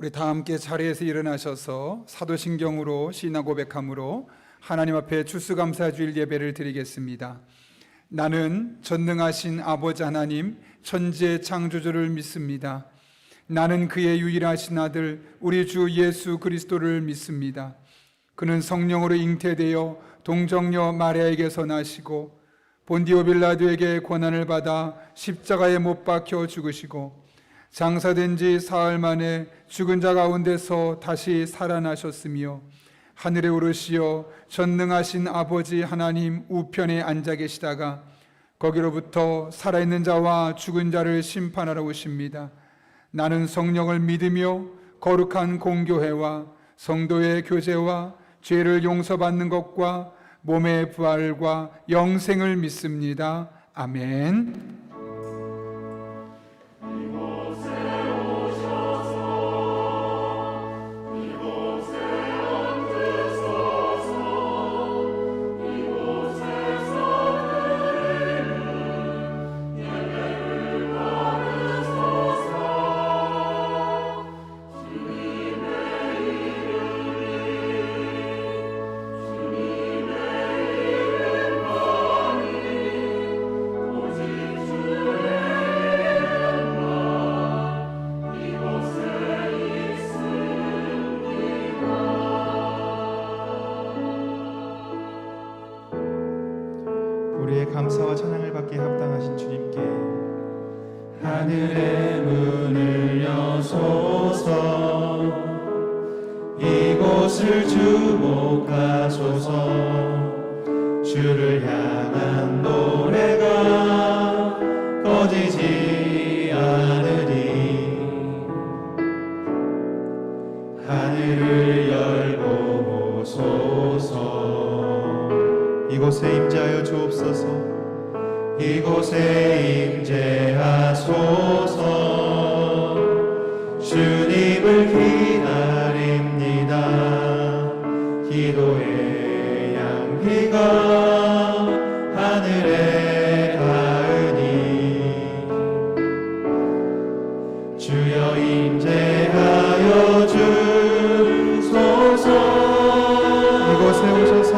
우리 다 함께 자리에서 일어나셔서 사도신경으로 신앙 고백함으로 하나님 앞에 추수감사주일 예배를 드리겠습니다. 나는 전능하신 아버지 하나님 천지의 창조주를 믿습니다. 나는 그의 유일하신 아들 우리 주 예수 그리스도를 믿습니다. 그는 성령으로 잉태되어 동정녀 마리아에게서 나시고 본디오 빌라도에게 고난을 받아 십자가에 못 박혀 죽으시고 장사된 지 사흘 만에 죽은 자 가운데서 다시 살아나셨으며 하늘에 오르시어 전능하신 아버지 하나님 우편에 앉아 계시다가 거기로부터 살아있는 자와 죽은 자를 심판하러 오십니다. 나는 성령을 믿으며 거룩한 공교회와 성도의 교제와 죄를 용서받는 것과 몸의 부활과 영생을 믿습니다. 아멘. 우리의 감사와 찬양을 받기에 합당하신 주님께 하늘의 문을 여소서 이곳을 주목하소서 주를 향한 노래가 꺼지지 않으리 하늘을 열고 오소서 이곳에 임재하여 주옵소서. 이곳에 임재하소서 주님을 기다립니다. 기도의 향기가 하늘에 닿으니 주여 임재하여 주소서. 이곳에 오셔서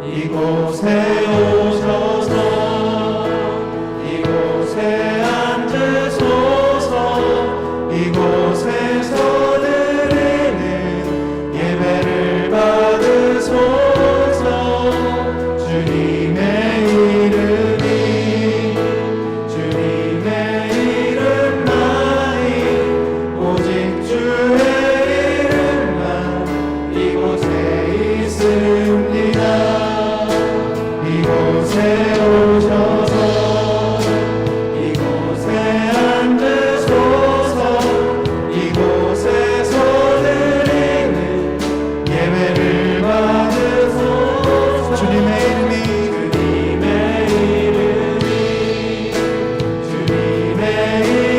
이곳에 오셔서 이곳에 앉으소서. 이곳에서 드리는 예배를 받으소서. 주님의 이름만이 오직 주의 이름만 이곳에 있습니다. 이곳에 오셔서 이곳에 앉으소서. 이곳에서 드리는 예배를 받으소서. 주님의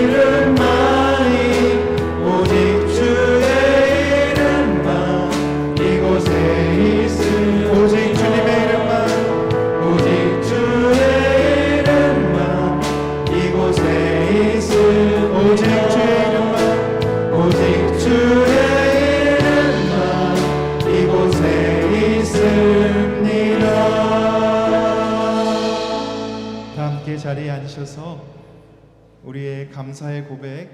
이름만이 오직 주의 이름만 이곳에 있으니 오직 주님의 이름만 오직 주의 이름만 이곳에 있으니 오직 주의 이름만 오직 주의 이름만 이곳에 있습니다. 다 함께 자리에 앉으셔서 우리의 감사의 고백,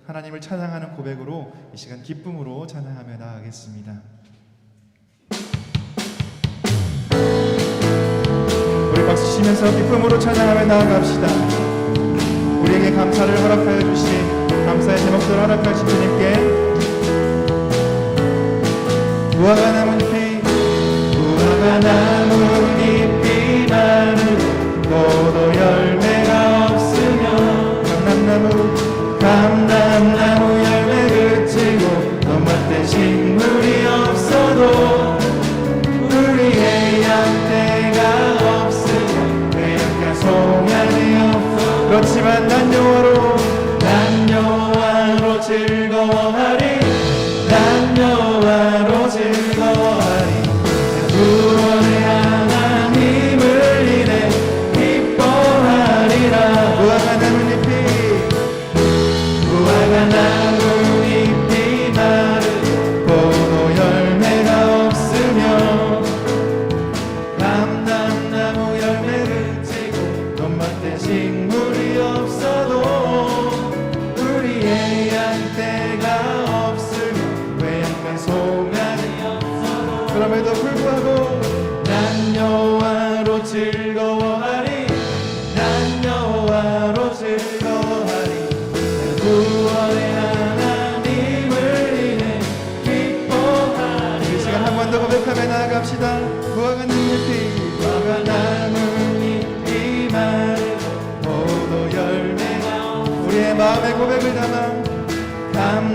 하나님을 찬양하는 고백으로 이 시간 기쁨으로 찬양하며 나아가겠습니다. 우리 박수 치면서 기쁨으로 찬양하며 나아갑시다. 우리에게 감사를 허락하여 주신 감사의 제목들을 허락하신 주님께 무화과 나뭇잎이 마르고 포도 열매가 없으며 감람나무 열매 그치고 덤밭에 식물이 없어도 우리의 양떼가 없으며 폐역한 송양이 없어 그렇지만 난 여호와로 즐거워하리. 난 여호와로 즐거워하리. 구원의 하나님을 인해 기뻐하리라. 무화과 나뭇잎이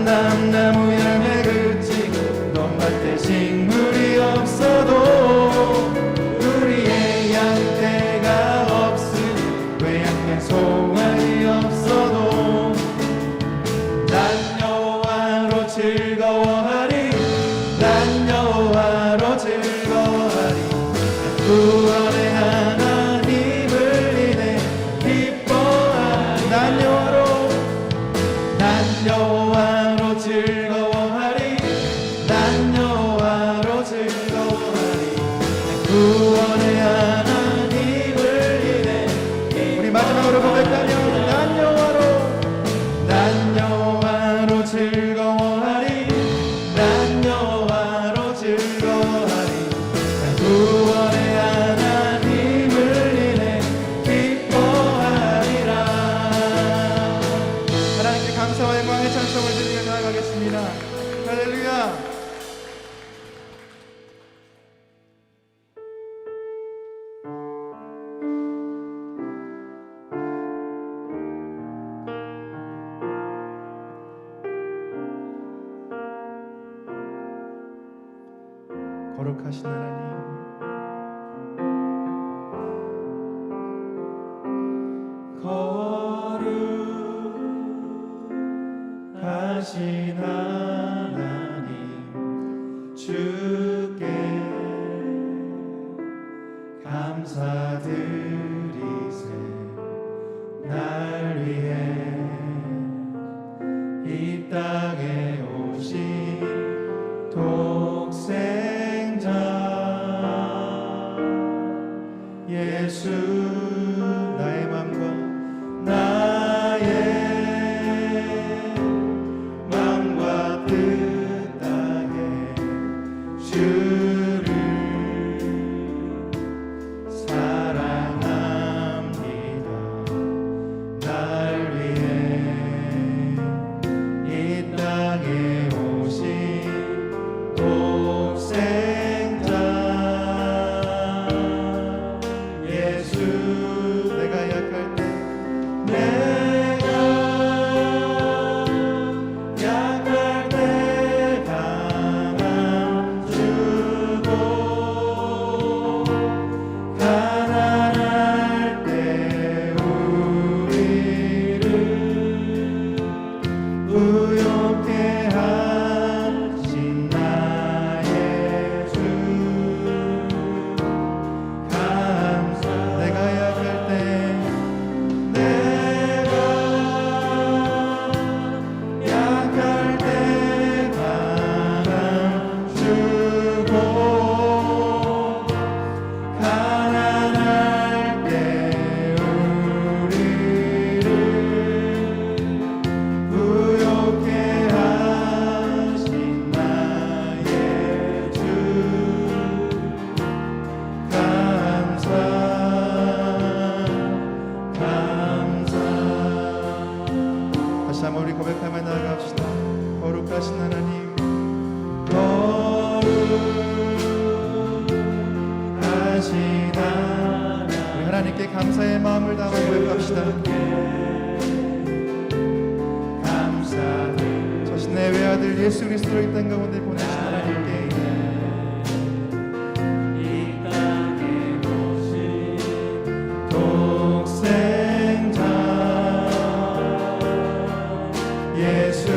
감람나무 열매 그치고 논밭에 식물이 없어도 우리의 양떼가 없으니 외양간 송아지 없어도 난 여호와로 즐거워하리 난 여호와로 즐거워하리 구원의 하나님을 인해 기뻐하리 난 여호와로 즐거워하리 난 여호와로 즐거워하리 구원의 하나님을 인해 우리 마지막으로 고백하며 난 여호와로 즐거워하리 난 여호와로 즐거워하리 구원의 하나님을 인해 기뻐하리라. 하나님께 감사와 영광의 찬송을 드리며 나아가겠습니다. 할렐루야. 거룩하신 하나님, 거룩하신 하나님 주께 감사드리세 날 위해 이 땅에 오신 독생자 예수 나의 맘과 맘과 뜻 다해 주를 사랑합니다. 날 위해 이 땅에 오신 독생자 예수 내가 약할 때 내가 약할 때 강함 주고 가난할 때 우리를 의롭게 하신 나의 주 감사 내가 약할 때 내가 약할 때 강함 주고 가난할 때 우리를 부욕해 하신 나의 주 감사 다시 한번 우리 고백하며 나아갑시다. 거룩하신 하나님, 거룩하신 하나님 우리 하나님께 감사의 마음을 담아 고백합시다. 감사드립니다. 자신의 외아들 예수 그리스도를 이 땅 가운데 보내신 하나님께 이 땅에 오신 독생자 예수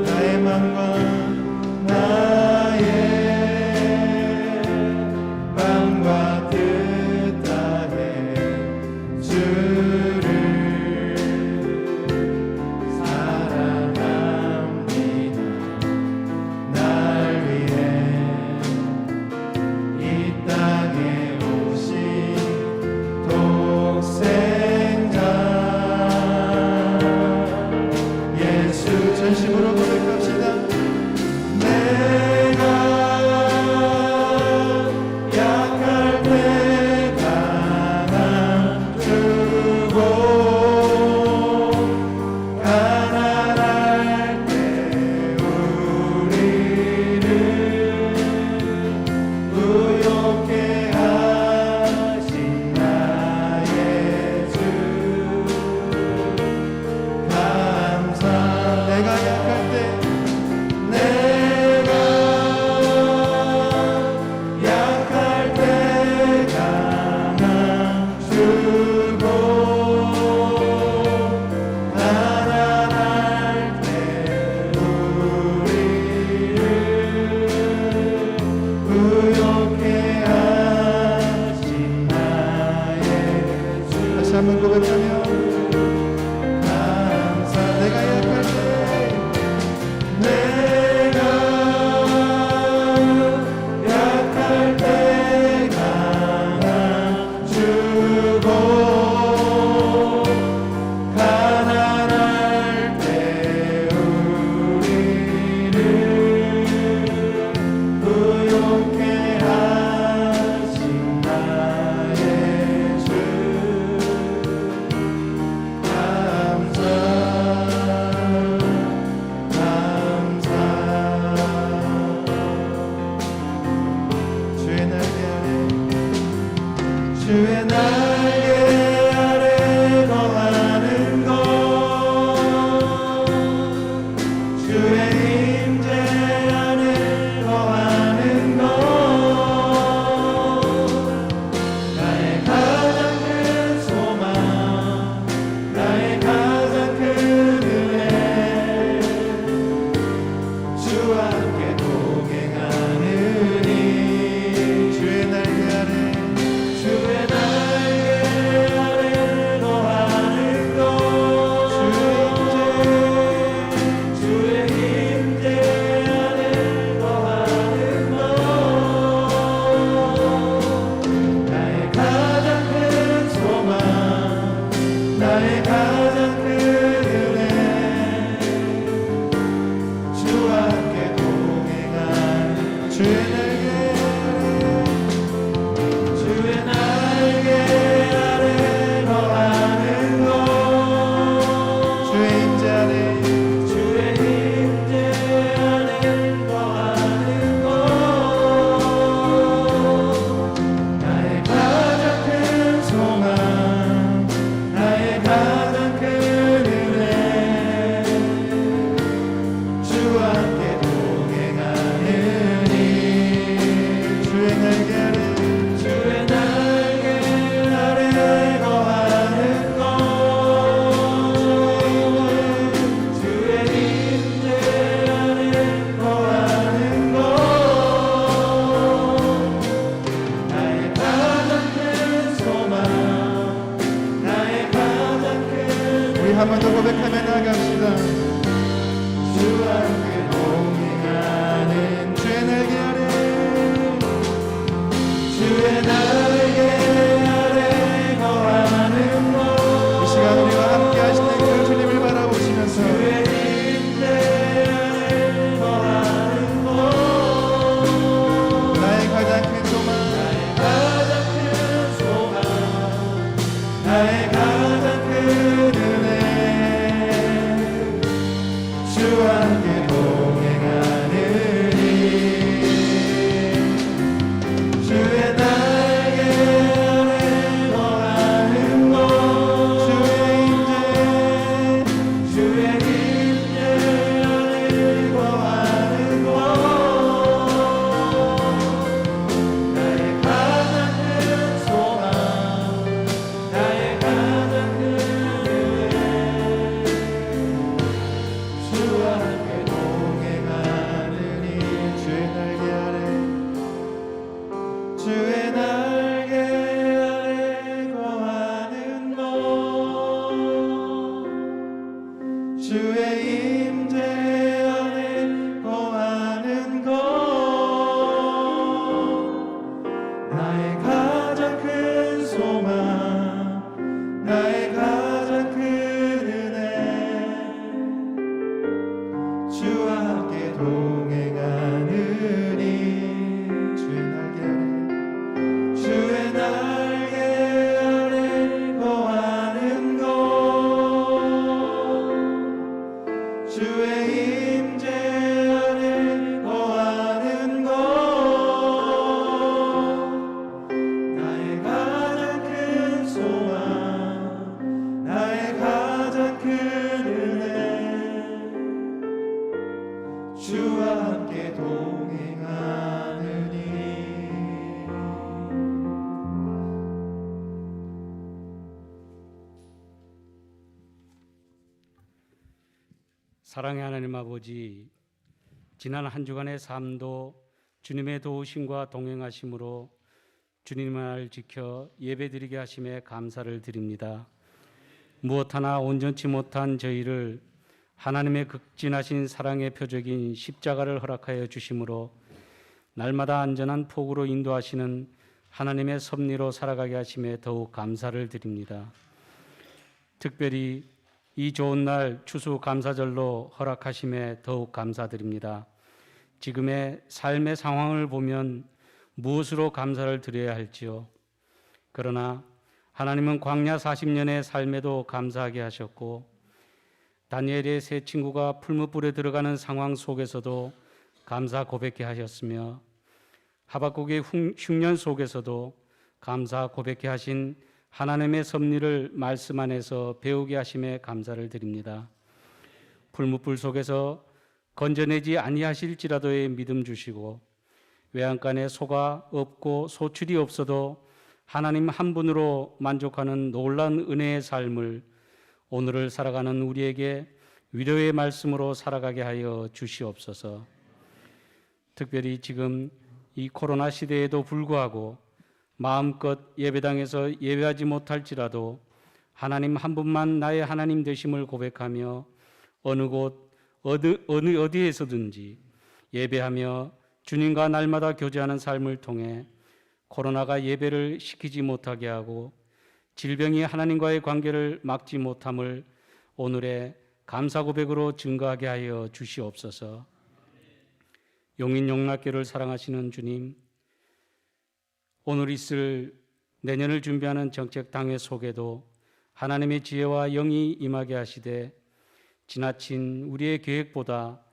나의 맘과 뜻 다해 주를 사랑합니다. 날 위해 이 땅에 오신 독생자 예수 전심으로 고백합시다. 내가 약할 때 강함 주고 가난할 때 우리를 부욕해 하신 나의 주 감사 내가 약할 때 주의 날개 주의 날개 아래 거하는 것 주의 임재 안에 주의 임재 안에 거하는 것 나의 가장 큰 소망 나의 가장 큰 은혜 주와 함께 동행하느니 주의 날개 아래 주의 날개 아래 거하는 것 주의 임재 안에 거하는 것 나의 가장 큰 소망 나의 가장 큰 우리 한 번 더 고백하며 나갑시다. 주와 함께 동행하는 주의 날개 아래 주의 날개 아래 거하는 것 이 시간 우리와 함께 하시는 그 주님을 바라보시면서 주의 임재 안에 거하는 것 나의 가장 큰 소망 가장 큰 소망 나의 가장 큰 은혜 주와 함께 동행하느니 주의 날개 아래 거하는 것 주의 임재 주의 임재 안에 거하는 것 나의 가장 큰 소망 나의 가장 큰 은혜 주와 함께 동행하느니 주의 날개 아래 주의 날개 아래 거하는 것 주의 임재 안에 거하는 것 나의 가장 큰 소망 나의 가장 큰 은혜 주와 함께 동행하느니 주의 날개 아래 주의 날개 아래 거하는 것 주의 임재 안에 거하는 것 나의 가장 큰 소망 나의 가장 큰 은혜 주와 함께 동행하느니 사랑의 하나님 아버지, 지난 한 주간의 삶도 주님의 도우심과 동행하심으로 주님을 지켜 예배드리게 하심에 감사를 드립니다. 무엇 하나 온전치 못한 저희를 하나님의 극진하신 사랑의 표적인 십자가를 허락하여 주심으로 날마다 안전한 폭으로 인도하시는 하나님의 섭리로 살아가게 하심에 더욱 감사를 드립니다. 특별히 이 좋은 날 추수감사절로 허락하심에 더욱 감사드립니다. 지금의 삶의 상황을 보면 무엇으로 감사를 드려야 할지요. 그러나 하나님은 광야 40년의 삶에도 감사하게 하셨고 다니엘의 세 친구가 풀무불에 들어가는 상황 속에서도 감사 고백해 하셨으며 하박국의 흉년 속에서도 감사 고백해 하신 하나님의 섭리를 말씀 안에서 배우게 하심에 감사를 드립니다. 풀무불 속에서 건져내지 아니하실지라도의 믿음 주시고 외양간에 소가 없고 소출이 없어도 하나님 한 분으로 만족하는 놀라운 은혜의 삶을 오늘을 살아가는 우리에게 위로의 말씀으로 살아가게 하여 주시옵소서. 특별히 지금 이 코로나 시대에도 불구하고 마음껏 예배당에서 예배하지 못할지라도 하나님 한 분만 나의 하나님 되심을 고백하며 어느 곳 어디에서든지 예배하며 주님과 날마다 교제하는 삶을 통해 코로나가 예배를 시키지 못하게 하고 질병이 하나님과의 관계를 막지 못함을 오늘의 감사 고백으로 증거하게 하여 주시옵소서. 용인용락교를 사랑하시는 주님, 오늘 있을 내년을 준비하는 정책당회 속에도 하나님의 지혜와 영이 임하게 하시되 지나친 우리의 계획보다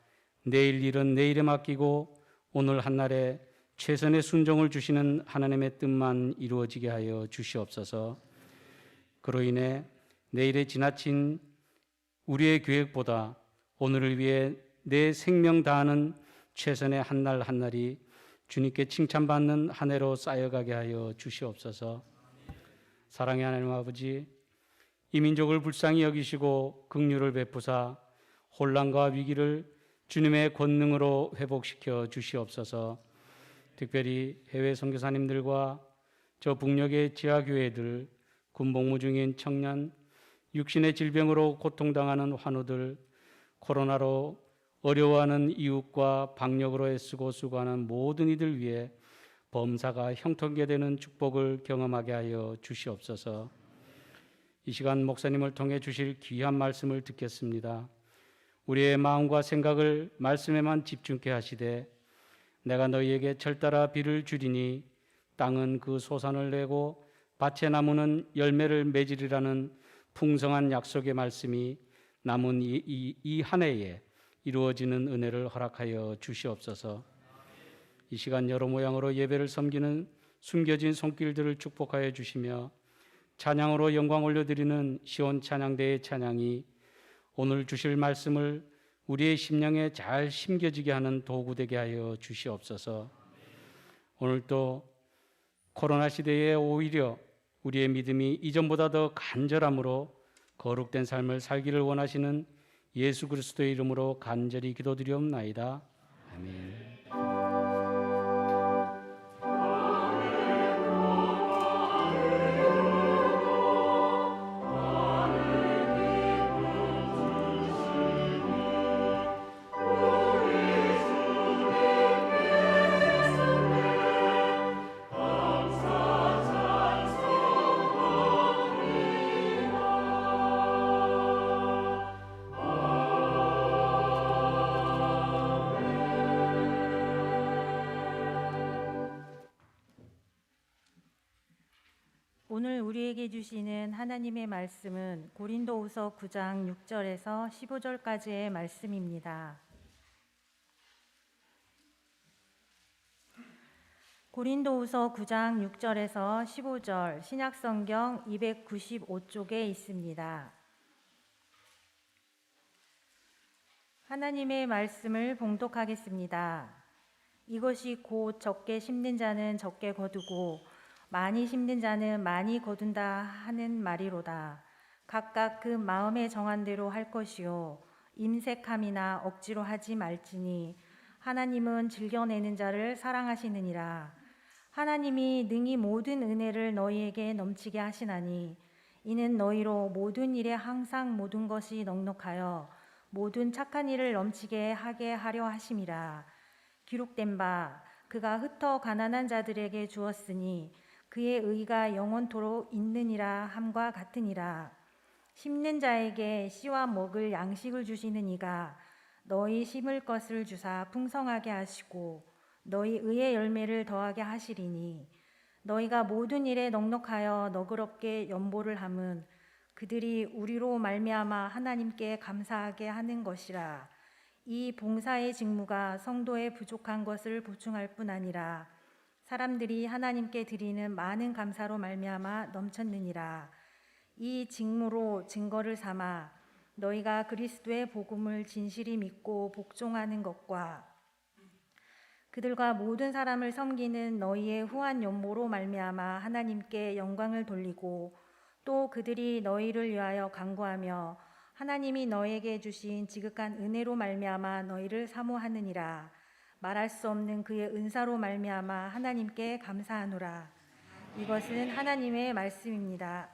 내일 일은 내일에 맡기고 오늘 한날에 최선의 순종을 주시는 하나님의 뜻만 이루어지게 하여 주시옵소서. 그로 인해 내일의 지나친 우리의 계획보다 오늘을 위해 내 생명 다하는 최선의 한날 한날이 주님께 칭찬받는 한 해로 쌓여가게 하여 주시옵소서. 사랑의 하나님 아버지, 이 민족을 불쌍히 여기시고 긍휼을 베푸사 혼란과 위기를 주님의 권능으로 회복시켜 주시옵소서. 특별히 해외 선교사님들과 저 북녘의 지하교회들, 군복무 중인 청년, 육신의 질병으로 고통당하는 환우들, 코로나로 어려워하는 이웃과 방역으로 애쓰고 수고하는 모든 이들 위해 범사가 형통케 되는 축복을 경험하게 하여 주시옵소서. 이 시간 목사님을 통해 주실 귀한 말씀을 듣겠습니다. 우리의 마음과 생각을 말씀에만 집중케 하시되 내가 너희에게 철따라 비를 주리니 땅은 그 소산을 내고 밭의 나무는 열매를 맺으리라는 풍성한 약속의 말씀이 남은 이 한 해에 이루어지는 은혜를 허락하여 주시옵소서. 이 시간 여러 모양으로 예배를 섬기는 숨겨진 손길들을 축복하여 주시며 찬양으로 영광 올려드리는 시온 찬양대의 찬양이 오늘 주실 말씀을 우리의 심령에 잘 심겨지게 하는 도구 되게 하여 주시옵소서. 오늘도 코로나 시대에 오히려 우리의 믿음이 이전보다 더 간절함으로 거룩된 삶을 살기를 원하시는 예수 그리스도의 이름으로 간절히 기도드리옵나이다. 아멘. 오늘 우리에게 주시는 하나님의 말씀은 고린도후서 9장 6절에서 15절까지의 말씀입니다. 고린도후서 9장 6절에서 15절 신약성경 295쪽에 있습니다. 하나님의 말씀을 봉독하겠습니다. 이것이 곧 적게 심는 자는 적게 거두고 많이 심는 자는 많이 거둔다 하는 말이로다. 각각 그 마음에 정한 대로 할 것이요 임색함이나 억지로 하지 말지니 하나님은 즐겨내는 자를 사랑하시느니라. 하나님이 능히 모든 은혜를 너희에게 넘치게 하시나니 이는 너희로 모든 일에 항상 모든 것이 넉넉하여 모든 착한 일을 넘치게 하게 하려 하심이라. 기록된 바 그가 흩어 가난한 자들에게 주었으니 그의 의가 영원토록 있느니라 함과 같으니라. 심는 자에게 씨와 먹을 양식을 주시는 이가 너희 심을 것을 주사 풍성하게 하시고 너희 의의 열매를 더하게 하시리니 너희가 모든 일에 넉넉하여 너그럽게 연보를 함은 그들이 우리로 말미암아 하나님께 감사하게 하는 것이라. 이 봉사의 직무가 성도의 부족한 것을 보충할 뿐 아니라 사람들이 하나님께 드리는 많은 감사로 말미암아 넘쳤느니라. 이 직무로 증거를 삼아 너희가 그리스도의 복음을 진실히 믿고 복종하는 것과 그들과 모든 사람을 섬기는 너희의 후한 연보로 말미암아 하나님께 영광을 돌리고 또 그들이 너희를 위하여 간구하며 하나님이 너희에게 주신 지극한 은혜로 말미암아 너희를 사모하느니라. 말할 수 없는 그의 은사로 말미암아 하나님께 감사하노라. 이것은 하나님의 말씀입니다.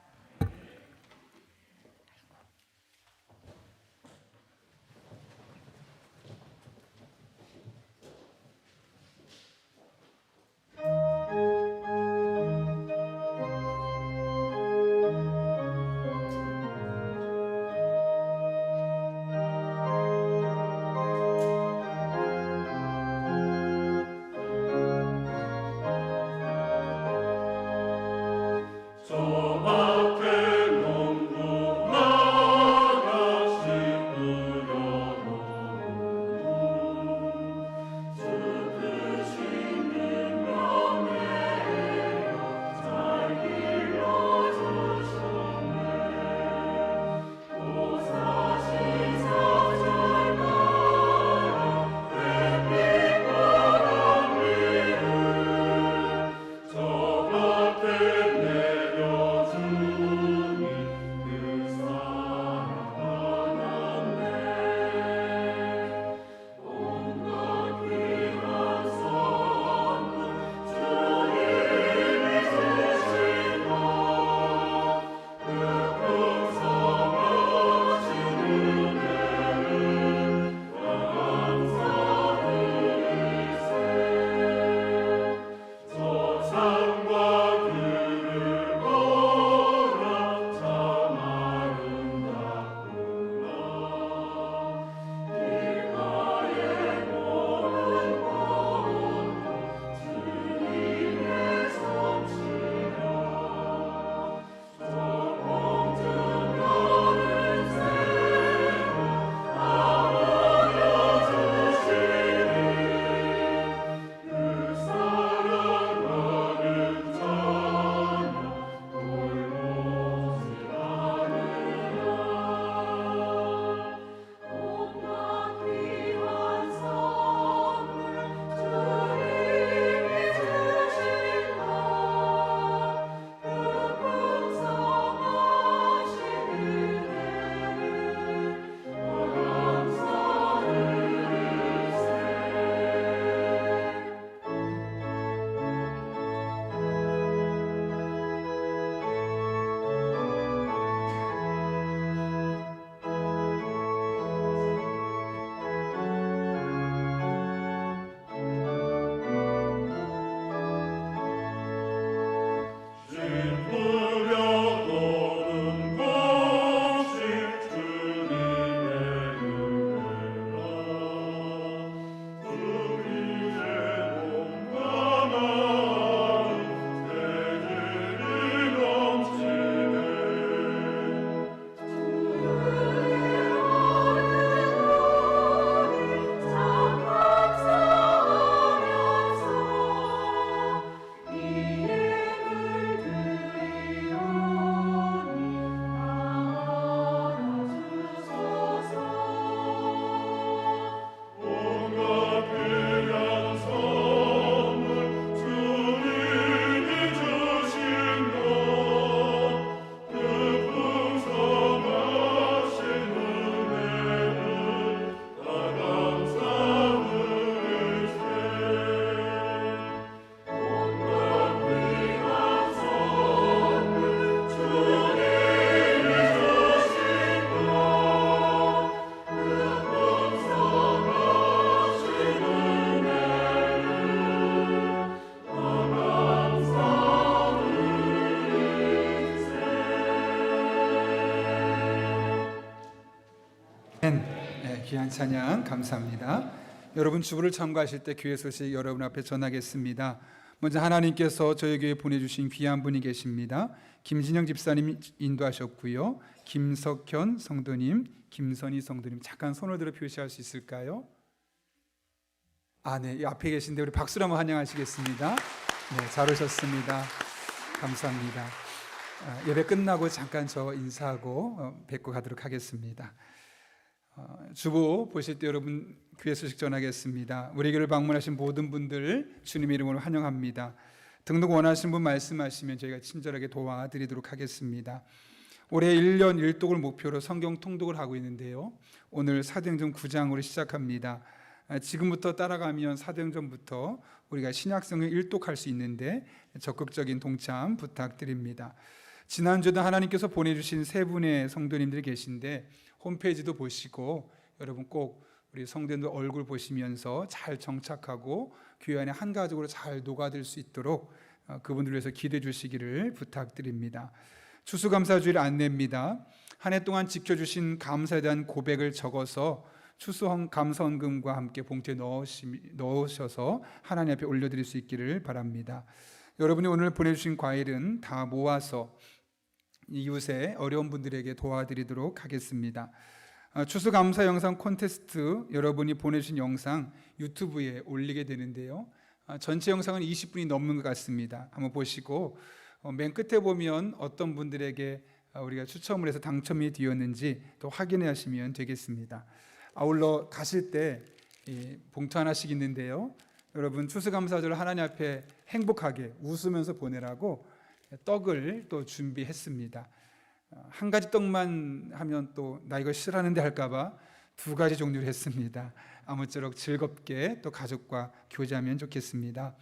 귀한 찬양 감사합니다. 여러분 주부를 참고하실 때 교회 소식 여러분 앞에 전하겠습니다. 먼저 하나님께서 저희 교회에 보내주신 귀한 분이 계십니다. 김진영 집사님 인도하셨고요. 김석현 성도님, 김선희 성도님 잠깐 손을 들어 표시할 수 있을까요? 네, 이 앞에 계신데 우리 박수로 한번 환영하시겠습니다. 네, 잘 오셨습니다. 감사합니다. 예배 끝나고 잠깐 저 인사하고 뵙고 가도록 하겠습니다. 주보 보실 때 여러분 교회 소식 전하겠습니다. 우리 교회를 방문하신 모든 분들 주님의 이름으로 환영합니다. 등록 원하시는 분 말씀하시면 저희가 친절하게 도와드리도록 하겠습니다. 올해 1년 1독을 목표로 성경 통독을 하고 있는데요. 오늘 사도행전 9장으로 시작합니다. 지금부터 따라가면 사도행전부터 우리가 신약성경 1독할 수 있는데 적극적인 동참 부탁드립니다. 지난주도 하나님께서 보내주신 세 분의 성도님들이 계신데 홈페이지도 보시고 여러분 꼭 우리 성도님들 얼굴 보시면서 잘 정착하고 교회 안에 한 가족으로 잘 녹아들 수 있도록 그분들 위해서 기도해 주시기를 부탁드립니다. 추수감사주일 안내입니다. 한 해 동안 지켜주신 감사에 대한 고백을 적어서 추수감사헌금과 함께 봉투에 넣으셔서 하나님 앞에 올려드릴 수 있기를 바랍니다. 여러분이 오늘 보내주신 과일은 다 모아서 이웃의 어려운 분들에게 도와드리도록 하겠습니다. 추수감사 영상 콘테스트 여러분이 보내주신 영상 유튜브에 올리게 되는데요. 전체 영상은 20분이 넘는 것 같습니다. 한번 보시고 맨 끝에 보면 어떤 분들에게 우리가 추첨을 해서 당첨이 되었는지 또 확인해 하시면 되겠습니다. 아울러 가실 때 봉투 하나씩 있는데요. 여러분 추수감사절 하나님 앞에 행복하게 웃으면서 보내라고 떡을 또 준비했습니다. 한 가지 떡만 하면 또 나 이거 싫어하는데 할까봐 2가지 종류를 했습니다. 아무쪼록 즐겁게 또 가족과 교제하면 좋겠습니다.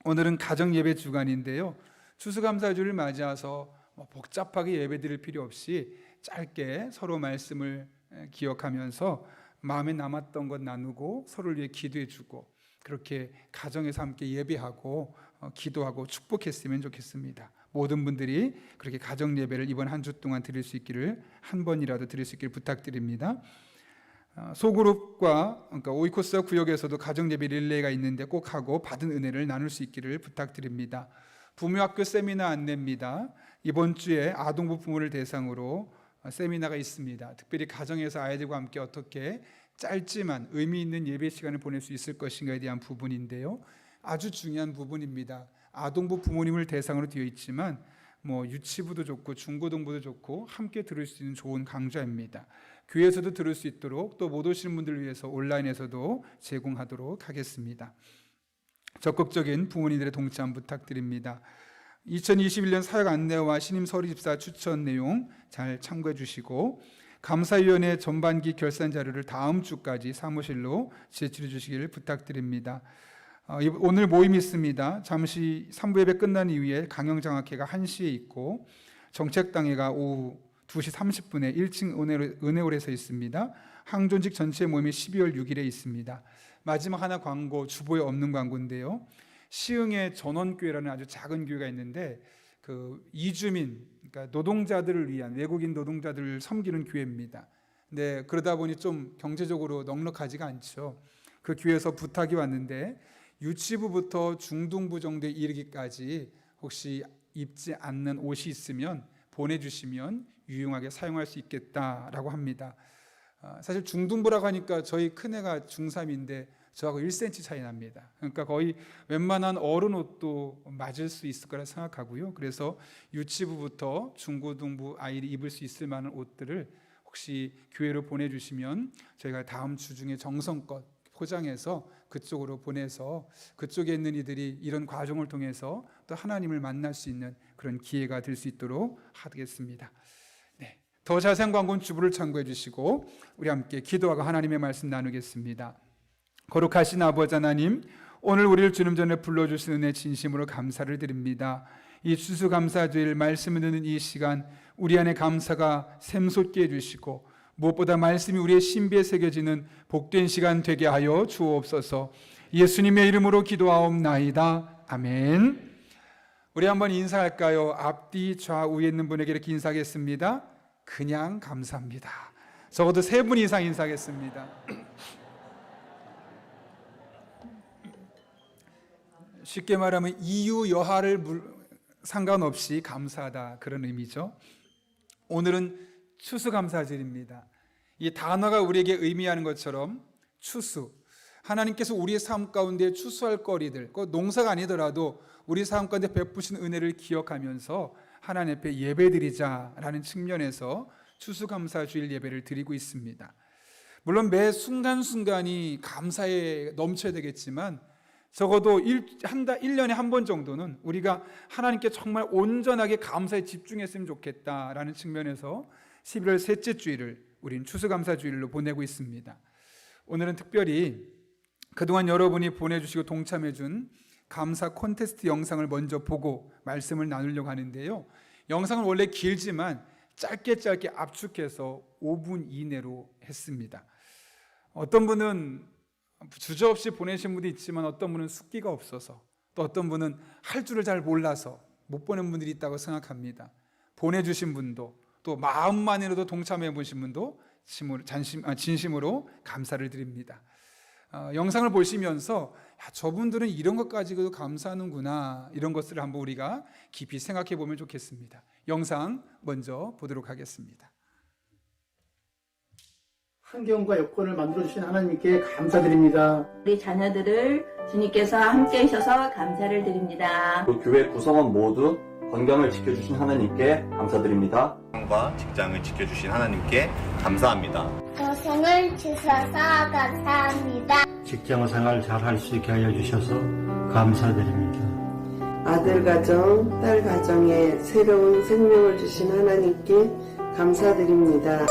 오늘은 가정예배 주간인데요. 추수감사주를 맞이해서 복잡하게 예배드릴 필요 없이 짧게 서로 말씀을 기억하면서 마음에 남았던 것 나누고 서로를 위해 기도해주고 그렇게 가정에서 함께 예배하고 기도하고 축복했으면 좋겠습니다. 모든 분들이 그렇게 가정 예배를 이번 한 주 동안 드릴 수 있기를 한 번이라도 드릴 수 있기를 부탁드립니다. 소그룹과 그러니까 오이코스 구역에서도 가정 예배 릴레이가 있는데 꼭 하고 받은 은혜를 나눌 수 있기를 부탁드립니다. 부모학교 세미나 안내입니다. 이번 주에 아동부 부모를 대상으로 세미나가 있습니다. 특별히 가정에서 아이들과 함께 어떻게 짧지만 의미 있는 예배 시간을 보낼 수 있을 것인가에 대한 부분인데요. 아주 중요한 부분입니다. 아동부 부모님을 대상으로 되어 있지만 유치부도 좋고 중고등부도 좋고 함께 들을 수 있는 좋은 강좌입니다. 교회에서도 들을 수 있도록 또 못 오시는 분들을 위해서 온라인에서도 제공하도록 하겠습니다. 적극적인 부모님들의 동참 부탁드립니다. 2021년 사역 안내와 신임 서리집사 추천 내용 잘 참고해 주시고 감사위원회 전반기 결산 자료를 다음 주까지 사무실로 제출해 주시기를 부탁드립니다. 오늘 모임이 있습니다. 잠시 3부 예배 끝난 이후에 강영장학회가 1시에 있고 정책당회가 오후 2시 30분에 1층 은혜홀에서 있습니다. 항존직 전체 모임이 12월 6일에 있습니다. 마지막 하나 광고, 주보에 없는 광고인데요. 시흥에 전원교회라는 아주 작은 교회가 있는데 그 이주민, 그러니까 노동자들을 위한 외국인 노동자들을 섬기는 교회입니다. 근데 그러다 보니 좀 경제적으로 넉넉하지가 않죠. 그 교회에서 부탁이 왔는데 유치부부터 중등부 정도에 이르기까지 혹시 입지 않는 옷이 있으면 보내주시면 유용하게 사용할 수 있겠다라고 합니다. 사실 중등부라고 하니까 저희 큰애가 중3인데 저하고 1cm 차이 납니다. 그러니까 거의 웬만한 어른 옷도 맞을 수 있을 거라 생각하고요. 그래서 유치부부터 중고등부 아이들이 입을 수 있을 만한 옷들을 혹시 교회로 보내주시면 저희가 다음 주 중에 정성껏 포장해서 그쪽으로 보내서 그쪽에 있는 이들이 이런 과정을 통해서 또 하나님을 만날 수 있는 그런 기회가 될 수 있도록 하겠습니다. 네, 더 자세한 광고는 주부를 참고해 주시고 우리 함께 기도하고 하나님의 말씀 나누겠습니다. 거룩하신 아버지 하나님, 오늘 우리를 주님 전에 불러주신 은혜 진심으로 감사를 드립니다. 이 추수감사주일 말씀을 듣는 이 시간 우리 안에 감사가 샘솟게 해주시고 무엇보다 말씀이 우리의 신비에 새겨지는 복된 시간 되게 하여 주옵소서. 예수님의 이름으로 기도하옵나이다. 아멘. 우리 한번 인사할까요? 앞뒤 좌우에 있는 분에게 이렇게 인사하겠습니다. 그냥 감사합니다. 적어도 3분 이상 인사하겠습니다. 쉽게 말하면 이유 여하를 상관없이 감사하다, 그런 의미죠. 오늘은 추수감사절입니다. 이 단어가 우리에게 의미하는 것처럼 추수, 하나님께서 우리의 삶 가운데 추수할 거리들, 그 농사가 아니더라도 우리 삶 가운데 베푸신 은혜를 기억하면서 하나님 앞에 예배드리자라는 측면에서 추수감사주일 예배를 드리고 있습니다. 물론 매 순간순간이 감사에 넘쳐야 되겠지만 적어도 1년에 한 번 정도는 우리가 하나님께 정말 온전하게 감사에 집중했으면 좋겠다라는 측면에서 11월 셋째 주일을 우린 추수감사주일로 보내고 있습니다. 오늘은 특별히 그동안 여러분이 보내주시고 동참해준 감사 콘테스트 영상을 먼저 보고 말씀을 나누려고 하는데요. 영상은 원래 길지만 짧게 압축해서 5분 이내로 했습니다. 어떤 분은 주저없이 보내신 분도 있지만 어떤 분은 숙기가 없어서, 또 어떤 분은 할 줄을 잘 몰라서 못 보낸 분들이 있다고 생각합니다. 보내주신 분도, 또 마음만으로도 동참해 보신 분도 진심으로 감사를 드립니다. 영상을 보시면서 저분들은 이런 것 가지고도 감사하는구나, 이런 것들을 한번 우리가 깊이 생각해 보면 좋겠습니다. 영상 먼저 보도록 하겠습니다. 환경과 여건을 만들어주신 하나님께 감사드립니다. 우리 자녀들을 주님께서 함께 하셔서 감사를 드립니다. 또 교회 구성원 모두 건강을 지켜주신 하나님께 감사드립니다. 과 직장을 지켜주신 하나님께 감사합니다. 고생을 주셔서 감사합니다. 직장생활 잘 할 수 있게 하여 주셔서 감사드립니다. 아들 가정, 딸 가정에 새로운 생명을 주신 하나님께 감사드립니다.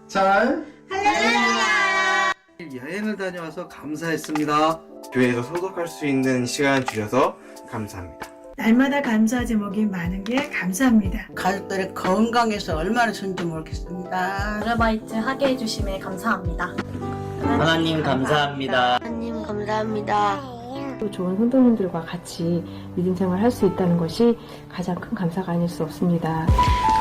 잘 할렐루야. 여행을 다녀와서 감사했습니다. 교회에서 소독할 수 있는 시간을 주셔서 감사합니다. 날마다 감사 제목이 많은 게 감사합니다. 가족들의 건강해서 얼마나 좋은지 모르겠습니다. 아르바이트 하게 해주심에 감사합니다. 하나님 감사합니다. 하나님 감사합니다. 좋은 성도님들과 같이 믿음 생활 할 수 있다는 것이 가장 큰 감사가 아닐 수 없습니다.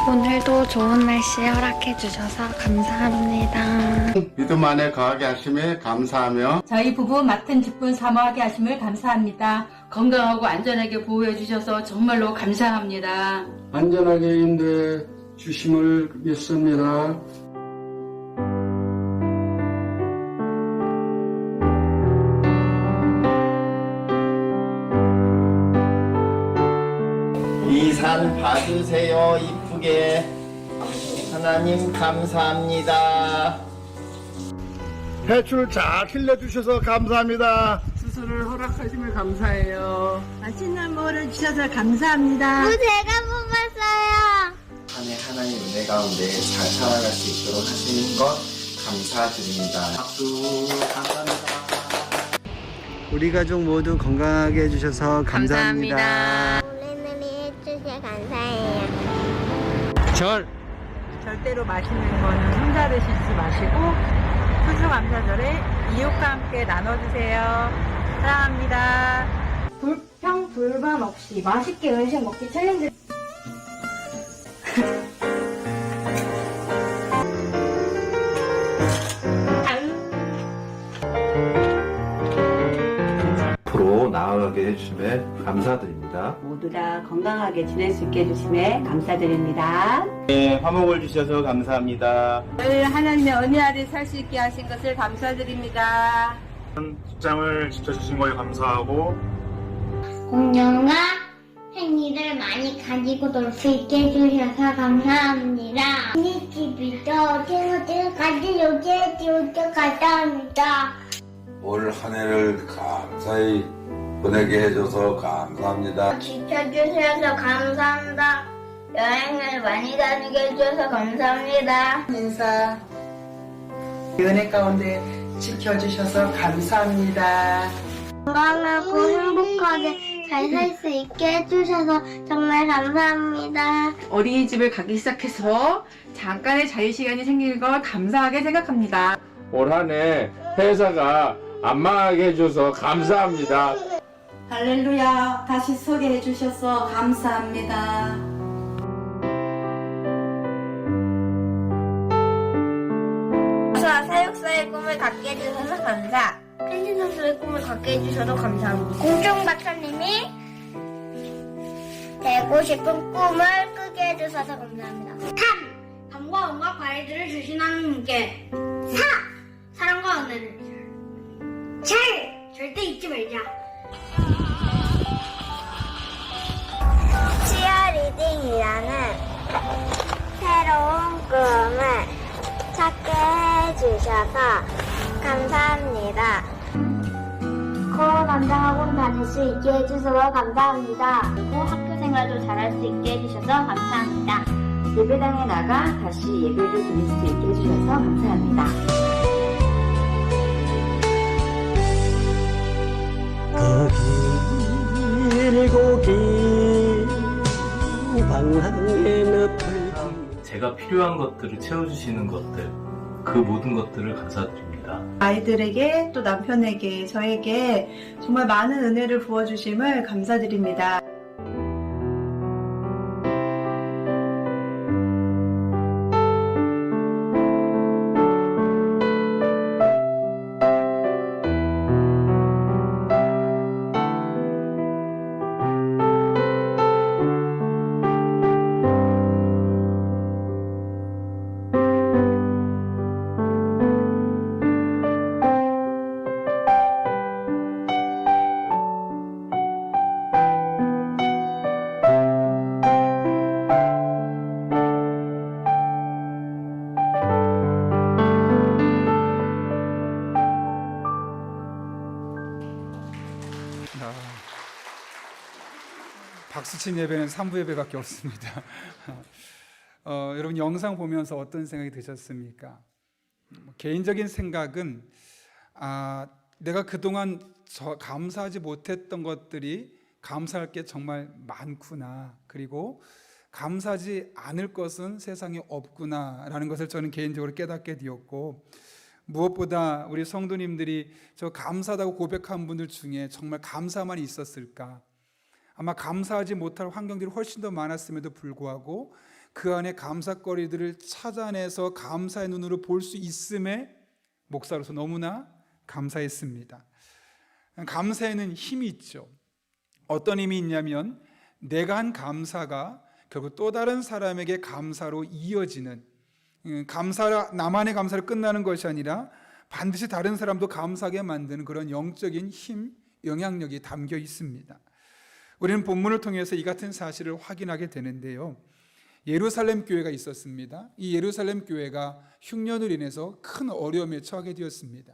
오늘도 좋은 날씨 허락해 주셔서 감사합니다. 믿음 안에 거하게 하심에 감사하며 저희 부부 맡은 직분 사모하게 하심을 감사합니다. 건강하고 안전하게 보호해 주셔서 정말로 감사합니다. 안전하게 인도해 주심을 믿습니다. 이 산 봐주세요. 이쁘게. 하나님 감사합니다. 배출 잘 흘려주셔서 감사합니다. 수술을 허락하심을 감사해요. 맛있는 뭐를 주셔서 감사합니다. 제가 뽑았어요. 한 해 하나님 은혜 가운데 잘 살아갈 수 있도록 하시는 것 감사드립니다. 박수. 감사합니다. 우리 가족 모두 건강하게 해주셔서 감사합니다. 우리들이 해주셔서 감사해요. 절대로 맛있는 거는 혼자 드시지 마시고 추수감사절에 이웃과 함께 나눠주세요. 사랑합니다. 불평 불만 없이 맛있게 음식 먹기 챌린지. 앞으로 나아가게 해주심에 감사드립니다. 모두 다 건강하게 지낼 수 있게 해주심에 감사드립니다. 네, 화목을 주셔서 감사합니다. 늘 하나님의 은혜 아래 살 수 있게 하신 것을 감사드립니다. 직장을 지켜주신 거에 감사하고 공룡아 생일을 많이 가지고 놀 수 있게 해주셔서 감사합니다. 우리 집이도 친구들까지 여기에 갔다 합니다. 올 한 해를 감사히 보내게 해줘서 감사합니다. 지켜주셔서 감사합니다. 여행을 많이 다니게 해줘서 감사합니다. 인사 은혜 가운데 지켜주셔서 감사합니다. 건강하고 행복하게 잘 살 수 있게 해주셔서 정말 감사합니다. 어린이집을 가기 시작해서 잠깐의 자유시간이 생긴 걸 감사하게 생각합니다. 올 한 해 회사가 안 망하게 해줘서 감사합니다. 할렐루야. 다시 소개해 주셔서 감사합니다. 꿈을 갖게 해주셔서 감사. 펜신 선수의 꿈을 갖게 해주셔서 감사합니다. 공중 박사님이 되고 싶은 꿈을 꾸게 해주셔서 감사합니다. 3. 밤과 온갖 과일들을 주신 하나님께. 4. 사랑과 은혜를. 7. 절대 잊지 말자. 치어리딩이라는 새로운 꿈을 찾게 해주셔서 감사합니다. 코어 담당학원 다닐 수 있게 해주셔서 감사합니다. 그리고 학교 생활도 잘할 수 있게 해주셔서 감사합니다. 예배당에 나가 다시 예배를 드릴 수 있게 해주셔서 감사합니다. 길고 긴 방향의 늪을 제가 필요한 것들을 채워주시는 것들, 그 모든 것들을 감사드립니다. 아이들에게 또 남편에게 저에게 정말 많은 은혜를 부어주심을 감사드립니다. 박수친 예배는 3부 예배밖에 없습니다. 여러분 영상 보면서 어떤 생각이 드셨습니까? 개인적인 생각은 내가 그동안 감사하지 못했던 것들이 감사할 게 정말 많구나, 그리고 감사하지 않을 것은 세상에 없구나라는 것을 저는 개인적으로 깨닫게 되었고, 무엇보다 우리 성도님들이 저 감사하다고 고백한 분들 중에 정말 감사만 있었을까? 아마 감사하지 못할 환경들이 훨씬 더 많았음에도 불구하고 그 안에 감사거리들을 찾아내서 감사의 눈으로 볼 수 있음에 목사로서 너무나 감사했습니다. 감사에는 힘이 있죠. 어떤 힘이 있냐면 내가 한 감사가 결국 또 다른 사람에게 감사로 이어지는, 감사가 나만의 감사로 끝나는 것이 아니라 반드시 다른 사람도 감사하게 만드는 그런 영적인 힘, 영향력이 담겨 있습니다. 우리는 본문을 통해서 이 같은 사실을 확인하게 되는데요. 예루살렘 교회가 있었습니다. 이 예루살렘 교회가 흉년으로 인해서 큰 어려움에 처하게 되었습니다.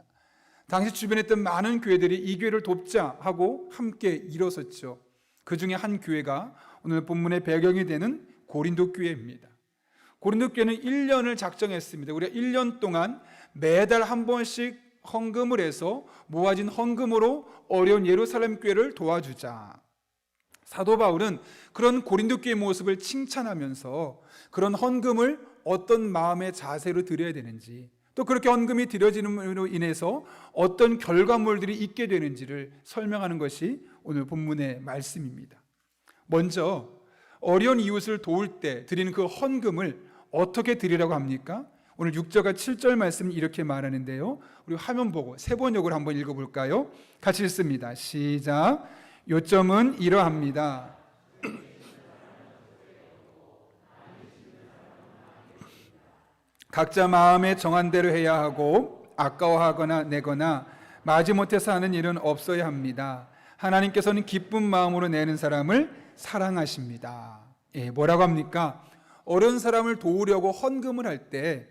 당시 주변에 있던 많은 교회들이 이 교회를 돕자 하고 함께 일어섰죠. 그 중에 한 교회가 오늘 본문의 배경이 되는 고린도 교회입니다. 고린도 교회는 1년을 작정했습니다. 우리가 1년 동안 매달 한 번씩 헌금을 해서 모아진 헌금으로 어려운 예루살렘 교회를 도와주자. 사도 바울은 그런 고린도 교회의 모습을 칭찬하면서 그런 헌금을 어떤 마음의 자세로 드려야 되는지, 또 그렇게 헌금이 드려짐으로 인해서 어떤 결과물들이 있게 되는지를 설명하는 것이 오늘 본문의 말씀입니다. 먼저 어려운 이웃을 도울 때 드리는 그 헌금을 어떻게 드리라고 합니까? 오늘 6절과 7절 말씀은 이렇게 말하는데요. 우리 화면 보고 세번역을 한번 읽어볼까요? 같이 읽습니다. 시작. 요점은 이러합니다. 각자 마음에 정한 대로 해야 하고 아까워하거나 내거나 마지못해서 하는 일은 없어야 합니다. 하나님께서는 기쁜 마음으로 내는 사람을 사랑하십니다. 뭐라고 합니까? 어려운 사람을 도우려고 헌금을 할 때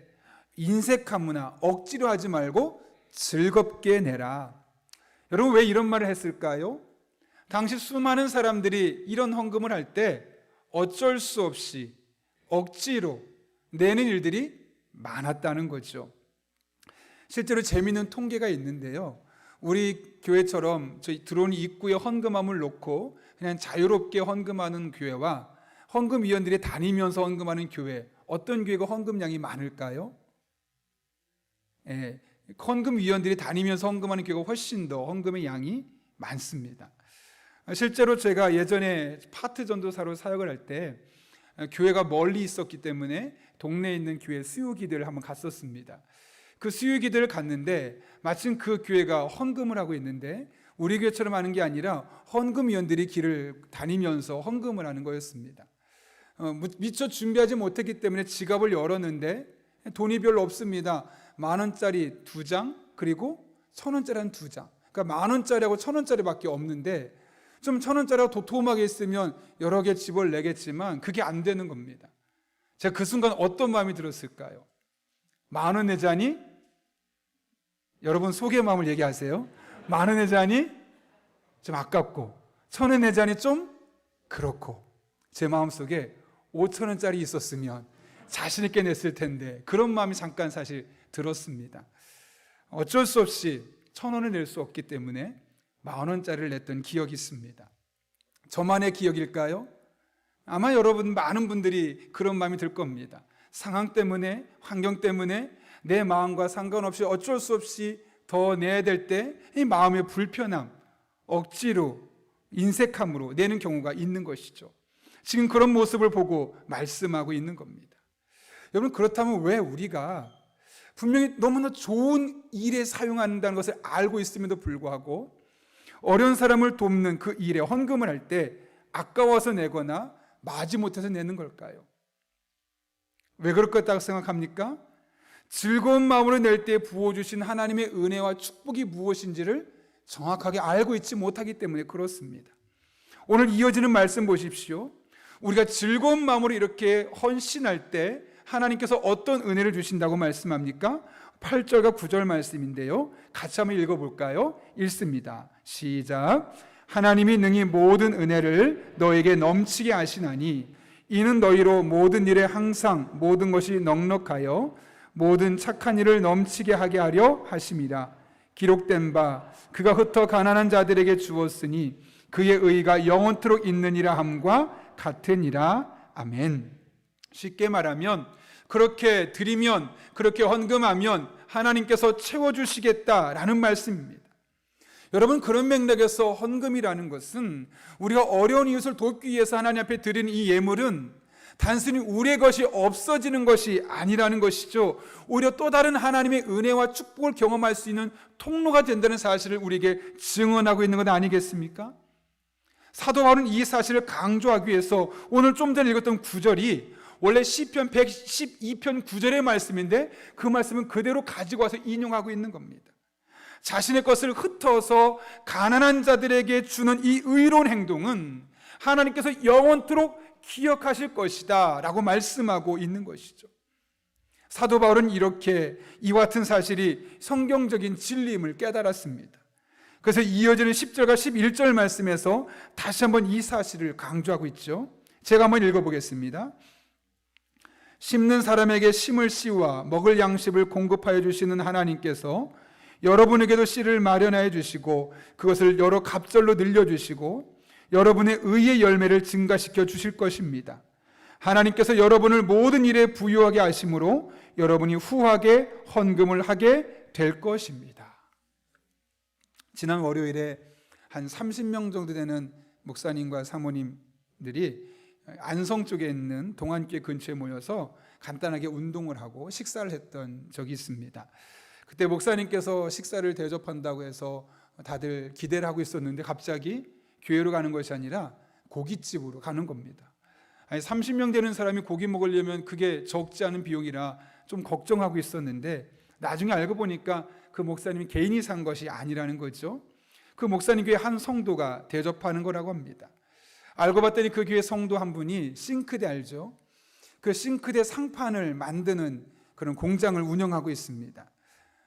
인색하거나 억지로 하지 말고 즐겁게 내라. 여러분 왜 이런 말을 했을까요? 당시 수많은 사람들이 이런 헌금을 할 때 어쩔 수 없이 억지로 내는 일들이 많았다는 거죠. 실제로 재미있는 통계가 있는데요. 우리 교회처럼 저희 들어온 입구에 헌금함을 놓고 그냥 자유롭게 헌금하는 교회와 헌금위원들이 다니면서 헌금하는 교회, 어떤 교회가 헌금량이 많을까요? 헌금위원들이 다니면서 헌금하는 교회가 훨씬 더 헌금의 양이 많습니다. 실제로 제가 예전에 파트 전도사로 사역을 할 때 교회가 멀리 있었기 때문에 동네에 있는 교회 수요기들을 한번 갔었습니다. 그 수유기들을 갔는데 마침 그 교회가 헌금을 하고 있는데 우리 교회처럼 하는 게 아니라 헌금위원들이 길을 다니면서 헌금을 하는 거였습니다. 미처 준비하지 못했기 때문에 지갑을 열었는데 돈이 별로 없습니다. 10,000원짜리 2장 그리고 1,000원짜리 한 2장. 그러니까 10,000원짜리하고 1,000원짜리밖에 없는데 좀 1,000원짜리가 도톰하게 있으면 여러 개 집을 내겠지만 그게 안 되는 겁니다. 제가 그 순간 어떤 마음이 들었을까요? 10,000원 내자니? 여러분 속의 마음을 얘기하세요. 10,000원 내자니? 좀 아깝고 1,000원 내자니 좀 그렇고 제 마음속에 5,000원짜리 있었으면 자신 있게 냈을 텐데 그런 마음이 잠깐 사실 들었습니다. 어쩔 수 없이 1,000원을 낼 수 없기 때문에 10,000원짜리를 냈던 기억이 있습니다. 저만의 기억일까요? 아마 여러분 많은 분들이 그런 마음이 들 겁니다. 상황 때문에 환경 때문에 내 마음과 상관없이 어쩔 수 없이 더 내야 될 때 이 마음의 불편함, 억지로 인색함으로 내는 경우가 있는 것이죠. 지금 그런 모습을 보고 말씀하고 있는 겁니다. 여러분 그렇다면 왜 우리가 분명히 너무나 좋은 일에 사용한다는 것을 알고 있음에도 불구하고 어려운 사람을 돕는 그 일에 헌금을 할 때 아까워서 내거나 마지못해서 내는 걸까요? 왜 그럴 것 같다고 생각합니까? 즐거운 마음으로 낼 때 부어주신 하나님의 은혜와 축복이 무엇인지를 정확하게 알고 있지 못하기 때문에 그렇습니다. 오늘 이어지는 말씀 보십시오. 우리가 즐거운 마음으로 이렇게 헌신할 때 하나님께서 어떤 은혜를 주신다고 말씀합니까? 8절과 9절 말씀인데요. 같이 한번 읽어볼까요? 읽습니다. 시작. 하나님이 능히 모든 은혜를 너에게 넘치게 하시나니 이는 너희로 모든 일에 항상 모든 것이 넉넉하여 모든 착한 일을 넘치게 하게 하려 하심이라. 기록된 바 그가 흩어 가난한 자들에게 주었으니 그의 의가 영원토록 있느니라 함과 같으니라. 아멘. 쉽게 말하면 그렇게 드리면 그렇게 헌금하면 하나님께서 채워주시겠다라는 말씀입니다. 여러분 그런 맥락에서 헌금이라는 것은 우리가 어려운 이웃을 돕기 위해서 하나님 앞에 드리는 이 예물은 단순히 우리의 것이 없어지는 것이 아니라는 것이죠. 오히려 또 다른 하나님의 은혜와 축복을 경험할 수 있는 통로가 된다는 사실을 우리에게 증언하고 있는 것 아니겠습니까? 사도 바울은 이 사실을 강조하기 위해서 오늘 좀 전에 읽었던 9절이 원래 시편 112편 9절의 말씀인데 그 말씀은 그대로 가지고 와서 인용하고 있는 겁니다. 자신의 것을 흩어서 가난한 자들에게 주는 이 의로운 행동은 하나님께서 영원토록 기억하실 것이다 라고 말씀하고 있는 것이죠. 사도 바울은 이렇게 이와 같은 사실이 성경적인 진리임을 깨달았습니다. 그래서 이어지는 10절과 11절 말씀에서 다시 한번 이 사실을 강조하고 있죠. 제가 한번 읽어보겠습니다. 심는 사람에게 심을 씨와 먹을 양식을 공급하여 주시는 하나님께서 여러분에게도 씨를 마련하여 주시고 그것을 여러 갑절로 늘려주시고 여러분의 의의 열매를 증가시켜 주실 것입니다. 하나님께서 여러분을 모든 일에 부유하게 하심으로 여러분이 후하게 헌금을 하게 될 것입니다. 지난 월요일에 한 30명 정도 되는 목사님과 사모님들이 안성 쪽에 있는 동안교회 근처에 모여서 간단하게 운동을 하고 식사를 했던 적이 있습니다. 그때 목사님께서 식사를 대접한다고 해서 다들 기대를 하고 있었는데 갑자기 교회로 가는 것이 아니라 고깃집으로 가는 겁니다. 아니 30명 되는 사람이 고기 먹으려면 그게 적지 않은 비용이라 좀 걱정하고 있었는데 나중에 알고 보니까 그 목사님이 개인이 산 것이 아니라는 거죠. 그 목사님 교회 한 성도가 대접하는 거라고 합니다. 알고 봤더니 그 교회 성도 한 분이 싱크대 알죠? 그 싱크대 상판을 만드는 그런 공장을 운영하고 있습니다.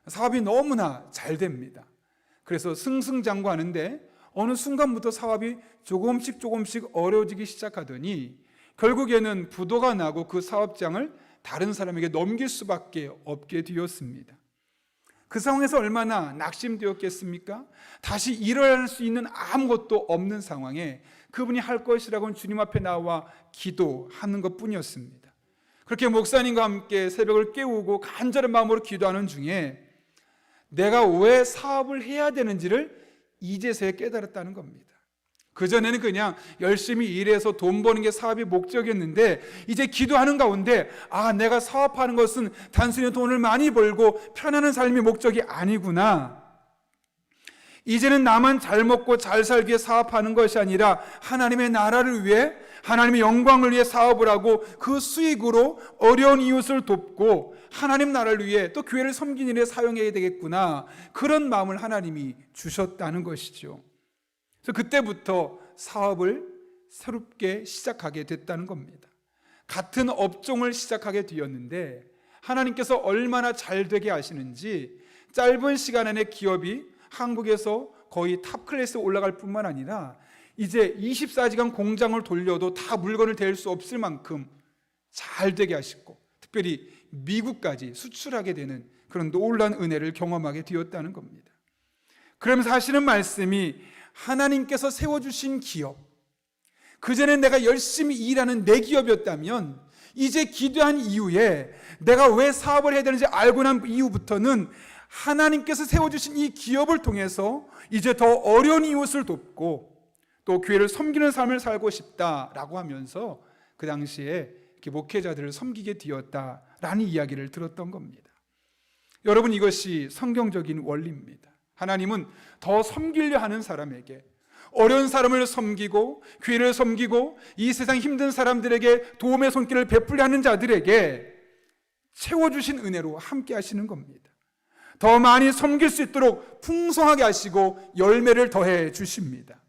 사업이 너무나 잘 됩니다. 그래서 승승장구하는데 어느 순간부터 사업이 조금씩 어려워지기 시작하더니 결국에는 부도가 나고 그 사업장을 다른 사람에게 넘길 수밖에 없게 되었습니다. 그 상황에서 얼마나 낙심되었겠습니까? 다시 일어날 수 있는 아무것도 없는 상황에 그분이 할 것이라고는 주님 앞에 나와 기도하는 것뿐이었습니다. 그렇게 목사님과 함께 새벽을 깨우고 간절한 마음으로 기도하는 중에 내가 왜 사업을 해야 되는지를 이제서야 깨달았다는 겁니다. 그전에는 그냥 열심히 일해서 돈 버는 게 사업의 목적이었는데 이제 기도하는 가운데 내가 사업하는 것은 단순히 돈을 많이 벌고 편안한 삶이 목적이 아니구나. 이제는 나만 잘 먹고 잘 살기에 사업하는 것이 아니라 하나님의 나라를 위해, 하나님의 영광을 위해 사업을 하고 그 수익으로 어려운 이웃을 돕고 하나님 나라를 위해 또 교회를 섬기는 일에 사용해야 되겠구나. 그런 마음을 하나님이 주셨다는 것이죠. 그래서 그때부터 사업을 새롭게 시작하게 됐다는 겁니다. 같은 업종을 시작하게 되었는데 하나님께서 얼마나 잘 되게 하시는지 짧은 시간 안에 기업이 한국에서 거의 탑 클래스에 올라갈 뿐만 아니라 이제 24시간 공장을 돌려도 다 물건을 댈 수 없을 만큼 잘 되게 하시고 특별히 미국까지 수출하게 되는 그런 놀라운 은혜를 경험하게 되었다는 겁니다. 그러면서 하시는 말씀이 하나님께서 세워주신 기업, 그전에 내가 열심히 일하는 내 기업이었다면 이제 기도한 이후에 내가 왜 사업을 해야 되는지 알고 난 이후부터는 하나님께서 세워주신 이 기업을 통해서 이제 더 어려운 이웃을 돕고 또 교회를 섬기는 삶을 살고 싶다라고 하면서 그 당시에 이렇게 목회자들을 섬기게 되었다라는 이야기를 들었던 겁니다. 여러분, 이것이 성경적인 원리입니다. 하나님은 더 섬기려 하는 사람에게, 어려운 사람을 섬기고 교회를 섬기고 이 세상 힘든 사람들에게 도움의 손길을 베풀려 하는 자들에게 채워주신 은혜로 함께 하시는 겁니다. 더 많이 섬길 수 있도록 풍성하게 하시고 열매를 더해 주십니다.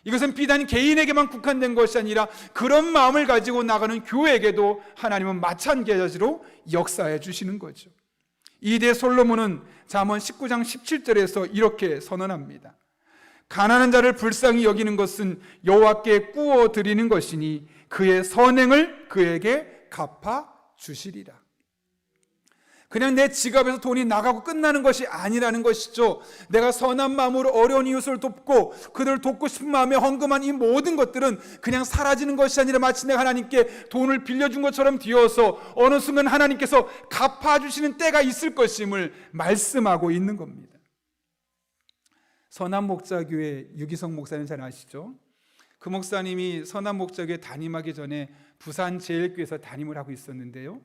이것은 비단 개인에게만 국한된 것이 아니라 그런 마음을 가지고 나가는 교회에게도 하나님은 마찬가지로 역사해 주시는 거죠. 이대 솔로몬은 잠언 19장 17절에서 이렇게 선언합니다. 가난한 자를 불쌍히 여기는 것은 여호와께 꾸어 드리는 것이니 그의 선행을 그에게 갚아 주시리라. 그냥 내 지갑에서 돈이 나가고 끝나는 것이 아니라는 것이죠. 내가 선한 마음으로 어려운 이웃을 돕고 그들을 돕고 싶은 마음에 헌금한 이 모든 것들은 그냥 사라지는 것이 아니라 마치 내가 하나님께 돈을 빌려준 것처럼 되어서 어느 순간 하나님께서 갚아주시는 때가 있을 것임을 말씀하고 있는 겁니다. 선한목자교회 유기성 목사님 잘 아시죠? 그 목사님이 선한목자교회 담임하기 전에 부산제일교회에서 담임을 하고 있었는데요,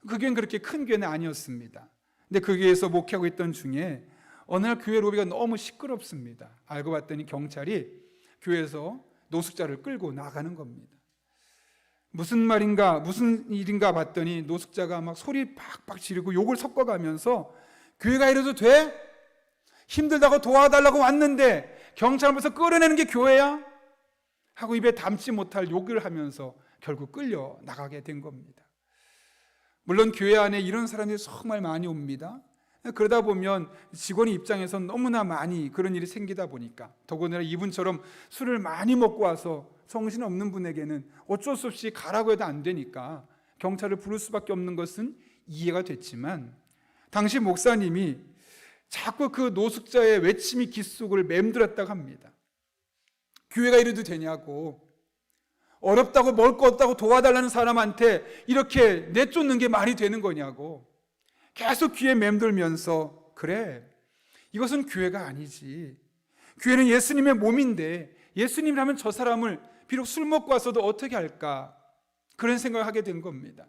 그 교회는 그렇게 큰 교회는 아니었습니다. 근데 그 교회에서 목회하고 있던 중에 어느 날 교회 로비가 너무 시끄럽습니다. 알고 봤더니 경찰이 교회에서 노숙자를 끌고 나가는 겁니다. 무슨 말인가, 무슨 일인가 봤더니 노숙자가 막 소리 팍팍 지르고 욕을 섞어가면서 교회가 이래도 돼? 힘들다고 도와달라고 왔는데 경찰 앞에서 끌어내는 게 교회야? 하고 입에 담지 못할 욕을 하면서 결국 끌려 나가게 된 겁니다. 물론 교회 안에 이런 사람들이 정말 많이 옵니다. 그러다 보면 직원의 입장에서 너무나 많이 그런 일이 생기다 보니까, 더군다나 이분처럼 술을 많이 먹고 와서 정신없는 분에게는 어쩔 수 없이 가라고 해도 안 되니까 경찰을 부를 수밖에 없는 것은 이해가 됐지만, 당시 목사님이 자꾸 그 노숙자의 외침이 귓속을 맴돌았다고 합니다. 교회가 이래도 되냐고, 어렵다고 먹을 거 없다고 도와달라는 사람한테 이렇게 내쫓는 게 말이 되는 거냐고 계속 귀에 맴돌면서, 그래, 이것은 교회가 아니지, 교회는 예수님의 몸인데 예수님이라면 저 사람을 비록 술 먹고 왔어도 어떻게 할까, 그런 생각을 하게 된 겁니다.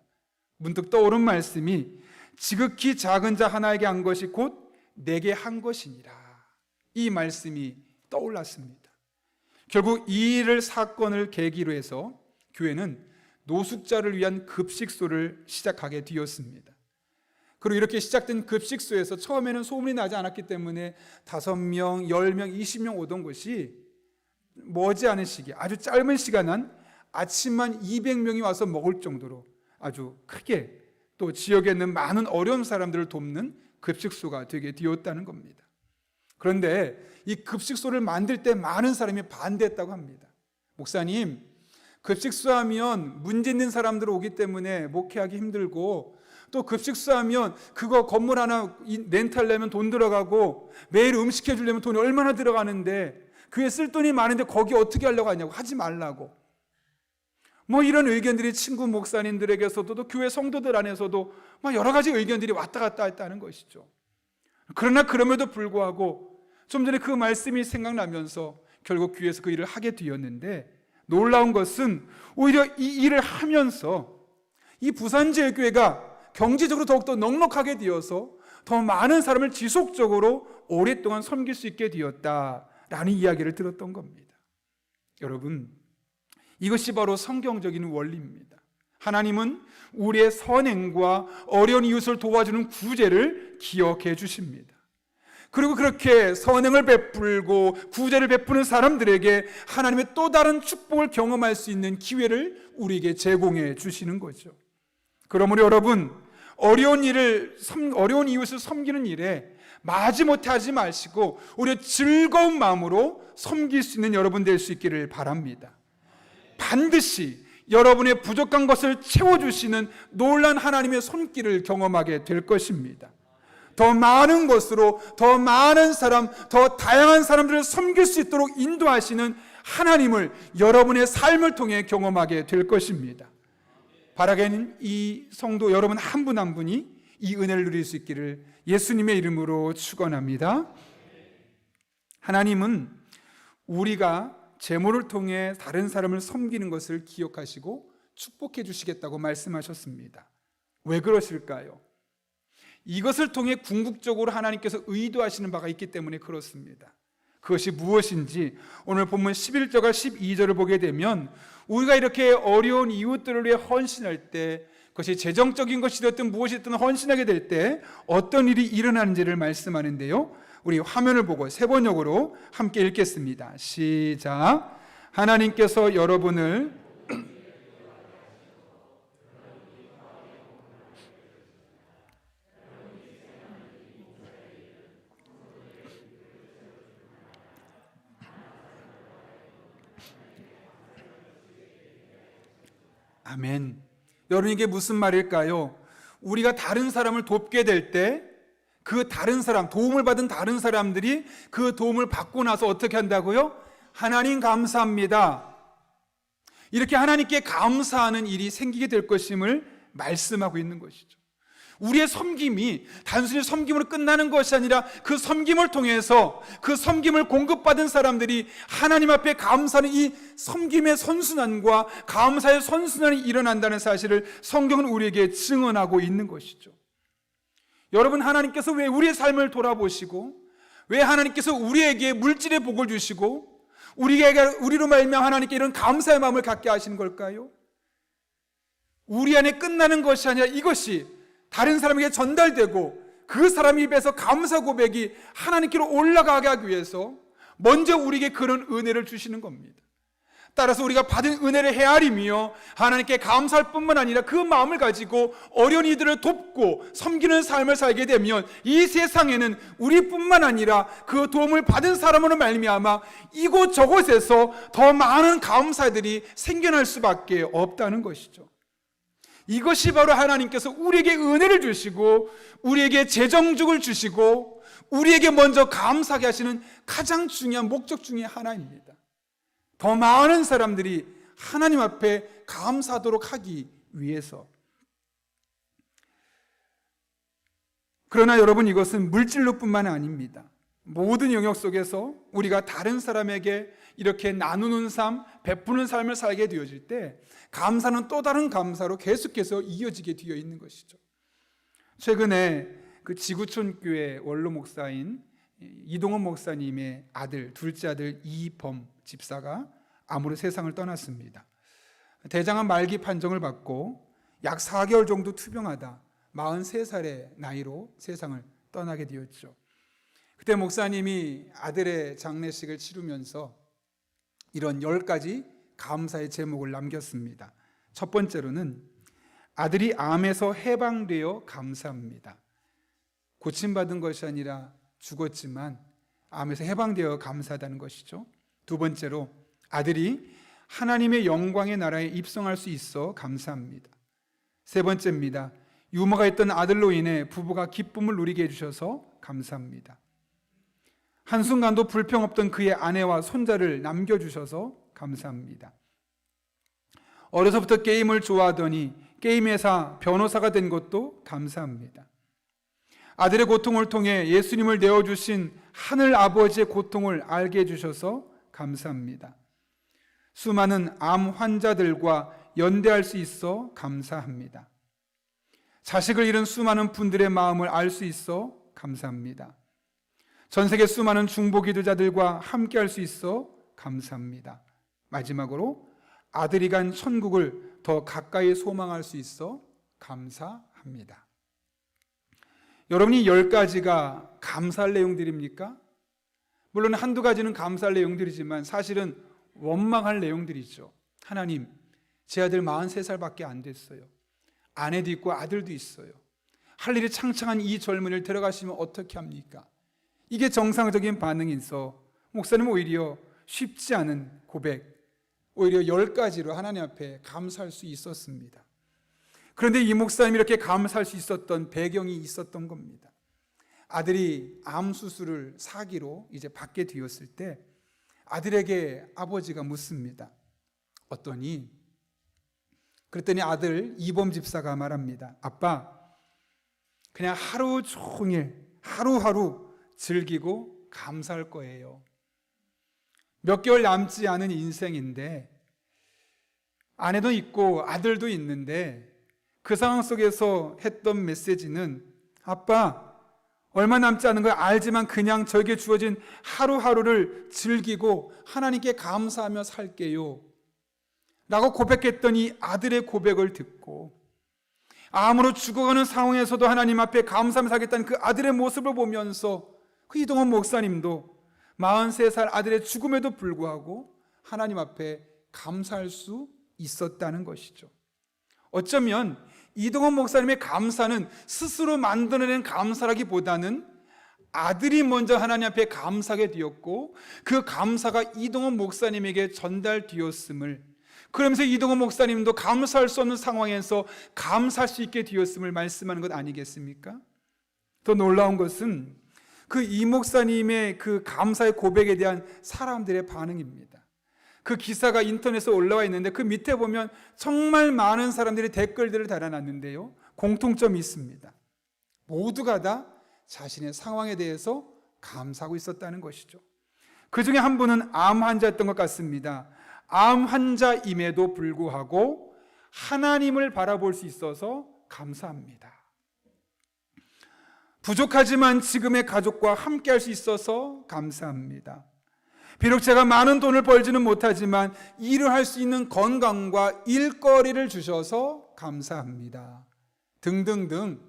문득 떠오른 말씀이 지극히 작은 자 하나에게 한 것이 곧 내게 한 것이니라, 이 말씀이 떠올랐습니다. 결국 이 일을 사건을 계기로 해서 교회는 노숙자를 위한 급식소를 시작하게 되었습니다. 그리고 이렇게 시작된 급식소에서 처음에는 소문이 나지 않았기 때문에 5명, 10명, 20명 오던 것이 머지않은 시기, 아주 짧은 시간 안 아침만 200명이 와서 먹을 정도로 아주 크게 또 지역에 있는 많은 어려운 사람들을 돕는 급식소가 되게 되었다는 겁니다. 그런데 이 급식소를 만들 때 많은 사람이 반대했다고 합니다. 목사님, 급식소 하면 문제 있는 사람들 오기 때문에 목회하기 힘들고, 또 급식소 하면 그거 건물 하나 렌탈내면 돈 들어가고 매일 음식 해주려면 돈이 얼마나 들어가는데 교회 쓸 돈이 많은데 거기 어떻게 하려고 하냐고, 하지 말라고, 뭐 이런 의견들이 친구 목사님들에게서도 또 교회 성도들 안에서도 막 여러 가지 의견들이 왔다 갔다 했다는 것이죠. 그러나 그럼에도 불구하고 좀 전에 그 말씀이 생각나면서 결국 교회에서 그 일을 하게 되었는데, 놀라운 것은 오히려 이 일을 하면서 이 부산제일교회가 경제적으로 더욱더 넉넉하게 되어서 더 많은 사람을 지속적으로 오랫동안 섬길 수 있게 되었다라는 이야기를 들었던 겁니다. 여러분, 이것이 바로 성경적인 원리입니다. 하나님은 우리의 선행과 어려운 이웃을 도와주는 구제를 기억해 주십니다. 그리고 그렇게 선행을 베풀고 구제를 베푸는 사람들에게 하나님의 또 다른 축복을 경험할 수 있는 기회를 우리에게 제공해 주시는 거죠. 그러므로 여러분, 어려운 이웃을 섬기는 일에 마지못해 하지 마시고 오히려 즐거운 마음으로 섬길 수 있는 여러분 될 수 있기를 바랍니다. 반드시 여러분의 부족한 것을 채워주시는 놀라운 하나님의 손길을 경험하게 될 것입니다. 더 많은 것으로 더 많은 사람, 더 다양한 사람들을 섬길 수 있도록 인도하시는 하나님을 여러분의 삶을 통해 경험하게 될 것입니다. 바라기는 이 성도 여러분 한 분 한 분이 이 은혜를 누릴 수 있기를 예수님의 이름으로 축원합니다. 하나님은 우리가 재물을 통해 다른 사람을 섬기는 것을 기억하시고 축복해 주시겠다고 말씀하셨습니다. 왜 그러실까요? 이것을 통해 궁극적으로 하나님께서 의도하시는 바가 있기 때문에 그렇습니다. 그것이 무엇인지 오늘 본문 11절과 12절을 보게 되면 우리가 이렇게 어려운 이웃들을 위해 헌신할 때, 그것이 재정적인 것이 되었든 무엇이든 헌신하게 될 때 어떤 일이 일어나는지를 말씀하는데요, 우리 화면을 보고 세 번역으로 함께 읽겠습니다. 시작. 하나님께서 여러분을 아멘. 여러분, 이게 무슨 말일까요? 우리가 다른 사람을 돕게 될 때 그 다른 사람, 도움을 받은 다른 사람들이 그 도움을 받고 나서 어떻게 한다고요? 하나님 감사합니다. 이렇게 하나님께 감사하는 일이 생기게 될 것임을 말씀하고 있는 것이죠. 우리의 섬김이 단순히 섬김으로 끝나는 것이 아니라 그 섬김을 통해서 그 섬김을 공급받은 사람들이 하나님 앞에 감사하는 이 섬김의 선순환과 감사의 선순환이 일어난다는 사실을 성경은 우리에게 증언하고 있는 것이죠. 여러분, 하나님께서 왜 우리의 삶을 돌아보시고 왜 하나님께서 우리에게 물질의 복을 주시고 우리로 말미암아 하나님께 이런 감사의 마음을 갖게 하시는 걸까요? 우리 안에 끝나는 것이 아니라 이것이 다른 사람에게 전달되고 그 사람 입에서 감사 고백이 하나님께로 올라가게 하기 위해서 먼저 우리에게 그런 은혜를 주시는 겁니다. 따라서 우리가 받은 은혜를 헤아리며 하나님께 감사할 뿐만 아니라 그 마음을 가지고 어려운 이들을 돕고 섬기는 삶을 살게 되면 이 세상에는 우리뿐만 아니라 그 도움을 받은 사람으로 말미암아 이곳 저곳에서 더 많은 감사들이 생겨날 수밖에 없다는 것이죠. 이것이 바로 하나님께서 우리에게 은혜를 주시고 우리에게 재정죽을 주시고 우리에게 먼저 감사하게 하시는 가장 중요한 목적 중에 하나입니다. 더 많은 사람들이 하나님 앞에 감사하도록 하기 위해서. 그러나 여러분, 이것은 물질로뿐만 아닙니다. 모든 영역 속에서 우리가 다른 사람에게 이렇게 나누는 삶, 베푸는 삶을 살게 되어질 때 감사는 또 다른 감사로 계속해서 이어지게 되어 있는 것이죠. 최근에 그 지구촌 교회 원로 목사인 이동원 목사님의 아들, 둘째 아들 이범 집사가 암으로 세상을 떠났습니다. 대장암 말기 판정을 받고 약 4개월 정도 투병하다 43살의 나이로 세상을 떠나게 되었죠. 그때 목사님이 아들의 장례식을 치르면서 이런 10가지 감사의 제목을 남겼습니다. 첫 번째로는 아들이 암에서 해방되어 감사합니다. 고침받은 것이 아니라 죽었지만 암에서 해방되어 감사하다는 것이죠. 두 번째로 아들이 하나님의 영광의 나라에 입성할 수 있어 감사합니다. 세 번째입니다. 유머가 있던 아들로 인해 부부가 기쁨을 누리게 해주셔서 감사합니다. 한순간도 불평 없던 그의 아내와 손자를 남겨주셔서 감사합니다. 어려서부터 게임을 좋아하더니 게임 회사 변호사가 된 것도 감사합니다. 아들의 고통을 통해 예수님을 내어주신 하늘 아버지의 고통을 알게 해주셔서 감사합니다. 수많은 암 환자들과 연대할 수 있어 감사합니다. 자식을 잃은 수많은 분들의 마음을 알 수 있어 감사합니다. 전 세계 수많은 중보 기도자들과 함께 할 수 있어 감사합니다. 마지막으로 아들이 간 천국을 더 가까이 소망할 수 있어 감사합니다. 여러분이 10가지가 감사할 내용들입니까? 물론 한두 가지는 감사할 내용들이지만 사실은 원망할 내용들이죠. 하나님, 제 아들 43살밖에 안 됐어요. 아내도 있고 아들도 있어요. 할 일이 창창한 이 젊은이를 데려가시면 어떻게 합니까? 이게 정상적인 반응이서 목사님은 오히려 쉽지 않은 고백, 오히려 10가지로 하나님 앞에 감사할 수 있었습니다. 그런데 이 목사님이 이렇게 감사할 수 있었던 배경이 있었던 겁니다. 아들이 암 수술을 사기로 이제 받게 되었을 때 아들에게 아버지가 묻습니다. 그랬더니 아들 이범 집사가 말합니다. 아빠, 그냥 하루 종일 하루하루 즐기고 감사할 거예요. 몇 개월 남지 않은 인생인데 아내도 있고 아들도 있는데 그 상황 속에서 했던 메시지는 아빠, 얼마 남지 않은 걸 알지만 그냥 저에게 주어진 하루하루를 즐기고 하나님께 감사하며 살게요 라고 고백했더니 아들의 고백을 듣고 암으로 죽어가는 상황에서도 하나님 앞에 감사하며 살겠다는 그 아들의 모습을 보면서 그 이동원 목사님도 43살 아들의 죽음에도 불구하고 하나님 앞에 감사할 수 있었다는 것이죠. 어쩌면 이동원 목사님의 감사는 스스로 만들어낸 감사라기보다는 아들이 먼저 하나님 앞에 감사하게 되었고 그 감사가 이동원 목사님에게 전달되었음을, 그러면서 이동원 목사님도 감사할 수 없는 상황에서 감사할 수 있게 되었음을 말씀하는 것 아니겠습니까? 더 놀라운 것은 그 이 목사님의 그 감사의 고백에 대한 사람들의 반응입니다. 그 기사가 인터넷에 올라와 있는데 그 밑에 보면 정말 많은 사람들이 댓글들을 달아놨는데요, 공통점이 있습니다. 모두가 다 자신의 상황에 대해서 감사하고 있었다는 것이죠. 그 중에 한 분은 암 환자였던 것 같습니다. 암 환자임에도 불구하고 하나님을 바라볼 수 있어서 감사합니다. 부족하지만 지금의 가족과 함께 할 수 있어서 감사합니다. 비록 제가 많은 돈을 벌지는 못하지만 일을 할 수 있는 건강과 일거리를 주셔서 감사합니다. 등등등,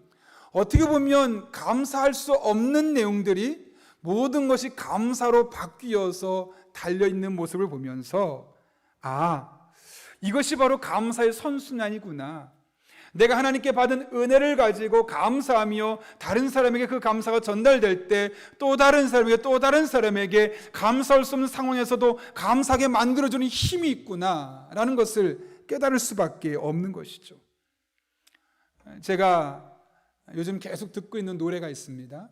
어떻게 보면 감사할 수 없는 내용들이 모든 것이 감사로 바뀌어서 달려있는 모습을 보면서 이것이 바로 감사의 선순환이구나. 내가 하나님께 받은 은혜를 가지고 감사하며 다른 사람에게 그 감사가 전달될 때 또 다른 사람에게 감사할 수 없는 상황에서도 감사하게 만들어주는 힘이 있구나라는 것을 깨달을 수밖에 없는 것이죠. 제가 요즘 계속 듣고 있는 노래가 있습니다.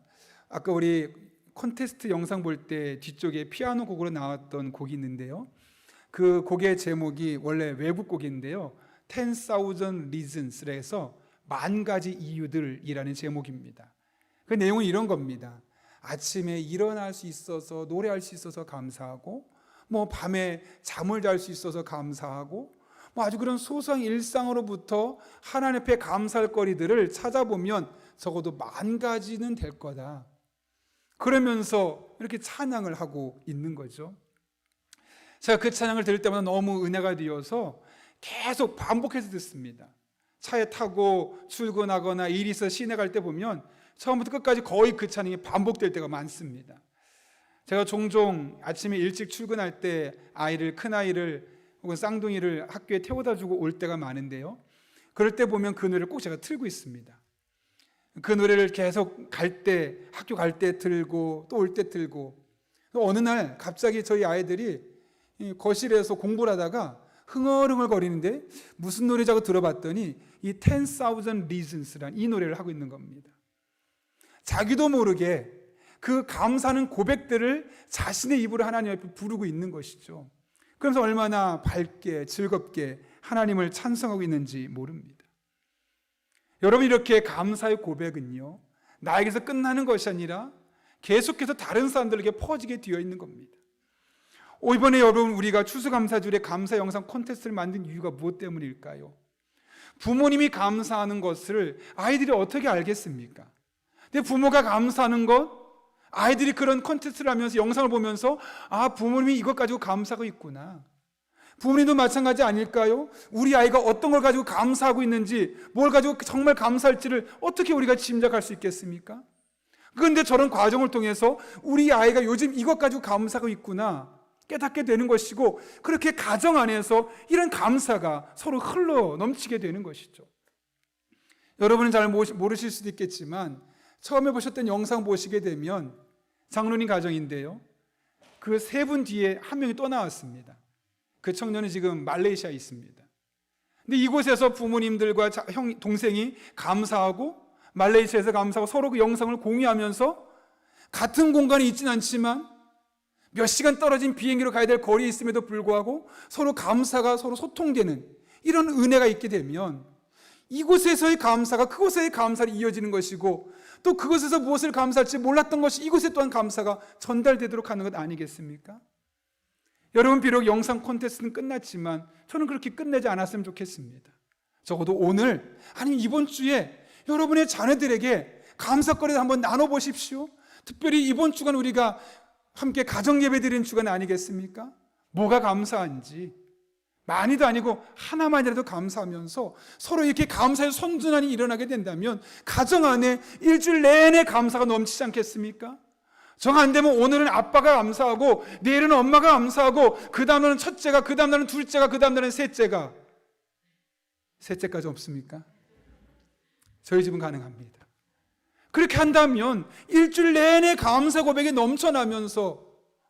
아까 우리 콘테스트 영상 볼 때 뒤쪽에 피아노 곡으로 나왔던 곡이 있는데요, 그 곡의 제목이 원래 외국 곡인데요, 10,000 Reasons라 해서 10,000가지 이유들이라는 제목입니다. 그 내용은 이런 겁니다. 아침에 일어날 수 있어서, 노래할 수 있어서 감사하고, 밤에 잠을 잘 수 있어서 감사하고, 아주 그런 소소한 일상으로부터 하나님 앞에 감사할 거리들을 찾아보면 적어도 10,000가지는 될 거다. 그러면서 이렇게 찬양을 하고 있는 거죠. 제가 그 찬양을 들을 때마다 너무 은혜가 되어서 계속 반복해서 듣습니다. 차에 타고 출근하거나 일이 있어 시내 갈 때 보면 처음부터 끝까지 거의 그 찬양이 반복될 때가 많습니다. 제가 종종 아침에 일찍 출근할 때 큰아이를 혹은 쌍둥이를 학교에 태워다 주고 올 때가 많은데요, 그럴 때 보면 그 노래를 꼭 제가 틀고 있습니다. 그 노래를 계속 학교 갈 때 틀고 또 올 때 틀고, 어느 날 갑자기 저희 아이들이 거실에서 공부를 하다가 흥얼흥얼 거리는데 무슨 노래자고 들어봤더니 이 10,000 Reasons라는 이 노래를 하고 있는 겁니다. 자기도 모르게 그 감사하는 고백들을 자신의 입으로 하나님 앞에 부르고 있는 것이죠. 그래서 얼마나 밝게 즐겁게 하나님을 찬송하고 있는지 모릅니다. 여러분, 이렇게 감사의 고백은요, 나에게서 끝나는 것이 아니라 계속해서 다른 사람들에게 퍼지게 되어 있는 겁니다. 이번에 여러분 우리가 추수감사주일에 감사 영상 콘테스트를 만든 이유가 무엇 때문일까요? 부모님이 감사하는 것을 아이들이 어떻게 알겠습니까? 근데 부모가 감사하는 것, 아이들이 그런 콘테스트를 하면서 영상을 보면서 부모님이 이것 가지고 감사하고 있구나. 부모님도 마찬가지 아닐까요? 우리 아이가 어떤 걸 가지고 감사하고 있는지, 뭘 가지고 정말 감사할지를 어떻게 우리가 짐작할 수 있겠습니까? 그런데 저런 과정을 통해서 우리 아이가 요즘 이것 가지고 감사하고 있구나 깨닫게 되는 것이고, 그렇게 가정 안에서 이런 감사가 서로 흘러 넘치게 되는 것이죠. 여러분은 잘 모르실 수도 있겠지만 처음에 보셨던 영상 보시게 되면 장로님 가정인데요, 그 세 분 뒤에 한 명이 또 나왔습니다. 그 청년은 지금 말레이시아에 있습니다. 근데 이곳에서 부모님들과 동생이 감사하고 말레이시아에서 감사하고 서로 그 영상을 공유하면서 같은 공간에 있지는 않지만 몇 시간 떨어진 비행기로 가야 될 거리에 있음에도 불구하고 서로 감사가 서로 소통되는 이런 은혜가 있게 되면 이곳에서의 감사가 그곳에의 감사로 이어지는 것이고, 또 그곳에서 무엇을 감사할지 몰랐던 것이 이곳에 또한 감사가 전달되도록 하는 것 아니겠습니까? 여러분, 비록 영상 콘테스트는 끝났지만 저는 그렇게 끝내지 않았으면 좋겠습니다. 적어도 오늘 아니면 이번 주에 여러분의 자녀들에게 감사거리를 한번 나눠보십시오. 특별히 이번 주간 우리가 함께 가정 예배 드리는 주간 아니겠습니까? 뭐가 감사한지 많이도 아니고 하나만이라도 감사하면서 서로 이렇게 감사의 선순환이 일어나게 된다면 가정 안에 일주일 내내 감사가 넘치지 않겠습니까? 정 안 되면 오늘은 아빠가 감사하고 내일은 엄마가 감사하고 그 다음 날은 첫째가, 그 다음 날은 둘째가, 그 다음 날은 셋째가. 셋째까지 없습니까? 저희 집은 가능합니다. 그렇게 한다면 일주일 내내 감사 고백이 넘쳐나면서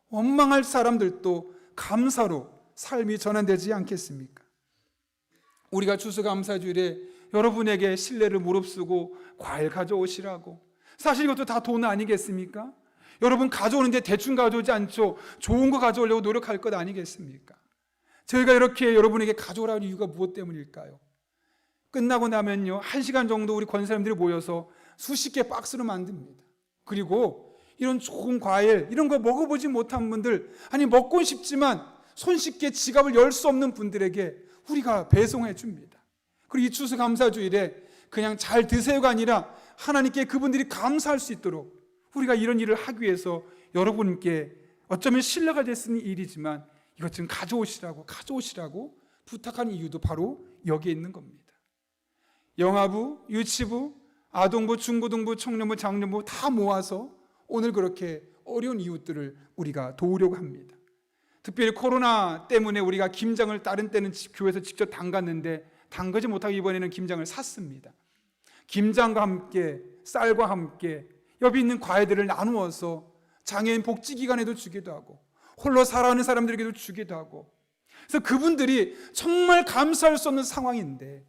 원망할 사람들도 감사로 삶이 전환되지 않겠습니까? 우리가 추수감사주일에 여러분에게 신뢰를 무릅쓰고 과일 가져오시라고, 사실 이것도 다 돈 아니겠습니까? 여러분 가져오는데 대충 가져오지 않죠. 좋은 거 가져오려고 노력할 것 아니겠습니까? 저희가 이렇게 여러분에게 가져오라는 이유가 무엇 때문일까요? 끝나고 나면요, 1시간 정도 우리 권사님들이 모여서 수십 개 박스로 만듭니다. 그리고 이런 좋은 과일, 이런 거 먹어보지 못한 분들, 아니 먹고 싶지만 손쉽게 지갑을 열 수 없는 분들에게 우리가 배송해 줍니다. 그리고 이 추수감사주일에 그냥 잘 드세요가 아니라 하나님께 그분들이 감사할 수 있도록 우리가 이런 일을 하기 위해서 여러분께 어쩌면 신뢰가 될 수 있는 일이지만 이것 좀 가져오시라고 부탁하는 이유도 바로 여기에 있는 겁니다. 영아부, 유치부, 아동부, 중고등부, 청년부, 장년부 다 모아서 오늘 그렇게 어려운 이웃들을 우리가 도우려고 합니다. 특별히 코로나 때문에 우리가 김장을 다른 때는 교회에서 직접 담갔는데 담그지 못하고 이번에는 김장을 샀습니다. 김장과 함께 쌀과 함께 옆에 있는 과일들을 나누어서 장애인 복지기관에도 주기도 하고 홀로 살아가는 사람들에게도 주기도 하고, 그래서 그분들이 정말 감사할 수 없는 상황인데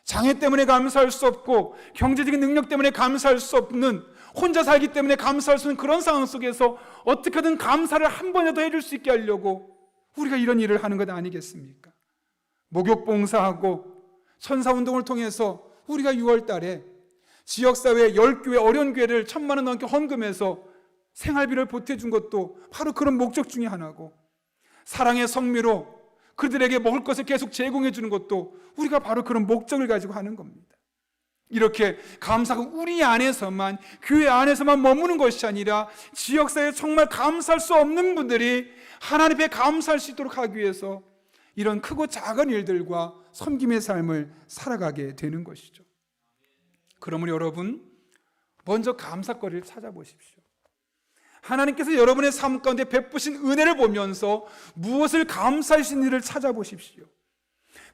장애 때문에 감사할 수 없고 경제적인 능력 때문에 감사할 수 없는, 혼자 살기 때문에 감사할 수 없는 그런 상황 속에서 어떻게든 감사를 한 번이라도 해줄 수 있게 하려고 우리가 이런 일을 하는 것 아니겠습니까? 목욕봉사하고 천사운동을 통해서 우리가 6월 달에 지역사회 10교회 어려운 교회를 1,000만 원 넘게 헌금해서 생활비를 보태준 것도 바로 그런 목적 중에 하나고, 사랑의 성미로 그들에게 먹을 것을 계속 제공해 주는 것도 우리가 바로 그런 목적을 가지고 하는 겁니다. 이렇게 감사가 우리 안에서만, 교회 안에서만 머무는 것이 아니라 지역사회에 정말 감사할 수 없는 분들이 하나님 앞에 감사할 수 있도록 하기 위해서 이런 크고 작은 일들과 섬김의 삶을 살아가게 되는 것이죠. 그러므로 여러분, 먼저 감사거리를 찾아보십시오. 하나님께서 여러분의 삶 가운데 베푸신 은혜를 보면서 무엇을 감사할 수 있는 일을 찾아보십시오.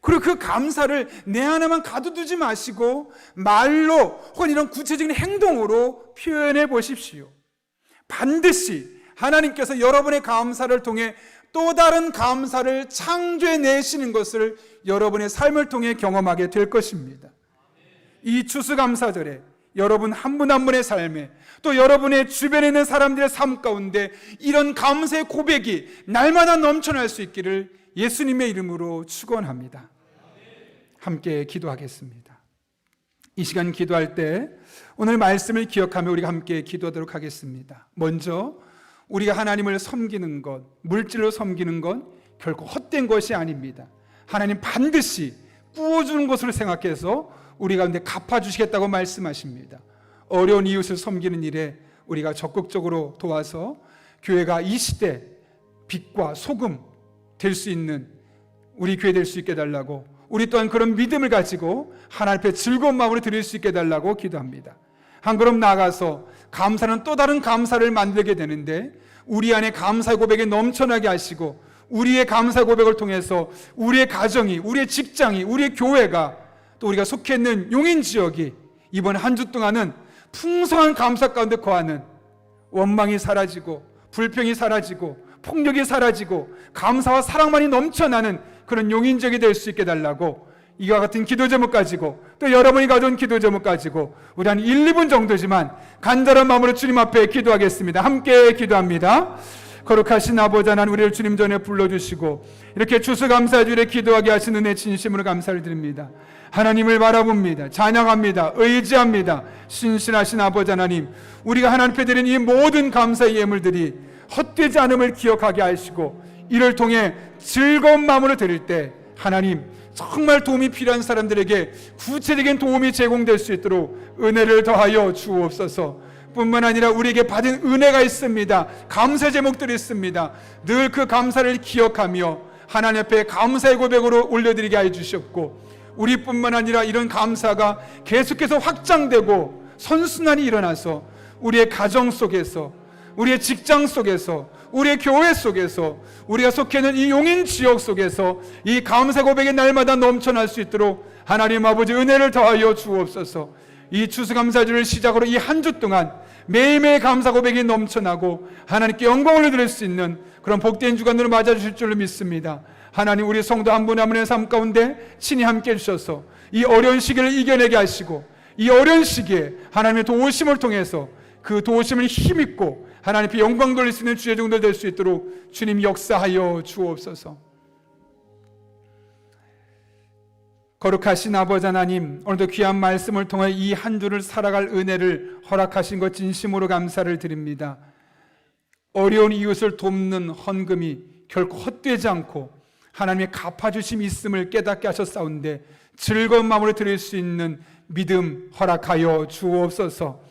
그리고 그 감사를 내 안에만 가둬두지 마시고 말로 혹은 이런 구체적인 행동으로 표현해 보십시오. 반드시 하나님께서 여러분의 감사를 통해 또 다른 감사를 창조해 내시는 것을 여러분의 삶을 통해 경험하게 될 것입니다. 이 추수감사절에 여러분 한 분 한 분의 삶에, 또 여러분의 주변에 있는 사람들의 삶 가운데 이런 감사의 고백이 날마다 넘쳐날 수 있기를 예수님의 이름으로 축원합니다. 함께 기도하겠습니다. 이 시간 기도할 때 오늘 말씀을 기억하며 우리가 함께 기도하도록 하겠습니다. 먼저 우리가 하나님을 섬기는 것, 물질로 섬기는 것 결코 헛된 것이 아닙니다. 하나님 반드시 구워주는 것으로 생각해서 우리 가운데 갚아주시겠다고 말씀하십니다. 어려운 이웃을 섬기는 일에 우리가 적극적으로 도와서 교회가 이 시대 빛과 소금 될 수 있는 우리 교회 될 수 있게 해달라고, 우리 또한 그런 믿음을 가지고 하나님 앞에 즐거운 마음으로 드릴 수 있게 해달라고 기도합니다. 한 걸음 나아가서 감사는 또 다른 감사를 만들게 되는데, 우리 안에 감사 고백이 넘쳐나게 하시고 우리의 감사 고백을 통해서 우리의 가정이, 우리의 직장이, 우리의 교회가, 또 우리가 속해 있는 용인 지역이 이번 한 주 동안은 풍성한 감사 가운데 거하는, 원망이 사라지고 불평이 사라지고 폭력이 사라지고 감사와 사랑만이 넘쳐나는 그런 용인 지역이 될 수 있게 달라고, 이와 같은 기도 제목 가지고, 또 여러분이 가져온 기도 제목 가지고 우리 한 1, 2분 정도지만 간절한 마음으로 주님 앞에 기도하겠습니다. 함께 기도합니다. 거룩하신 아버지 하나님, 우리를 주님 전에 불러주시고 이렇게 추수감사주일에 기도하게 하신 은혜 진심으로 감사를 드립니다. 하나님을 바라봅니다. 찬양합니다. 의지합니다. 신실하신 아버지 하나님, 우리가 하나님 앞에 드린 이 모든 감사의 예물들이 헛되지 않음을 기억하게 하시고, 이를 통해 즐거운 마음으로 드릴 때 하나님, 정말 도움이 필요한 사람들에게 구체적인 도움이 제공될 수 있도록 은혜를 더하여 주옵소서. 뿐만 아니라 우리에게 받은 은혜가 있습니다. 감사 제목들이 있습니다. 늘 그 감사를 기억하며 하나님 앞에 감사의 고백으로 올려드리게 하여 주셨고, 우리뿐만 아니라 이런 감사가 계속해서 확장되고 선순환이 일어나서 우리의 가정 속에서, 우리의 직장 속에서, 우리의 교회 속에서, 우리가 속해 있는 이 용인 지역 속에서 이 감사 고백이 날마다 넘쳐날 수 있도록 하나님 아버지 은혜를 더하여 주옵소서. 이 추수감사주를 시작으로 이 한 주 동안 매일매일 감사 고백이 넘쳐나고 하나님께 영광을 드릴 수 있는 그런 복된 주간으로 맞아주실 줄로 믿습니다. 하나님, 우리 성도 한 분 한 분의 삶 가운데 친히 함께 해주셔서 이 어려운 시기를 이겨내게 하시고, 이 어려운 시기에 하나님의 도우심을 통해서 그 도우심을 힘입고 하나님 앞에 영광 돌릴 수 있는 주의 종들 될 수 있도록 주님 역사하여 주옵소서. 거룩하신 아버지 하나님, 오늘도 귀한 말씀을 통해 이 한 주를 살아갈 은혜를 허락하신 것 진심으로 감사를 드립니다. 어려운 이웃을 돕는 헌금이 결코 헛되지 않고 하나님의 갚아주심이 있음을 깨닫게 하셨사온데, 즐거운 마음으로 드릴 수 있는 믿음 허락하여 주옵소서.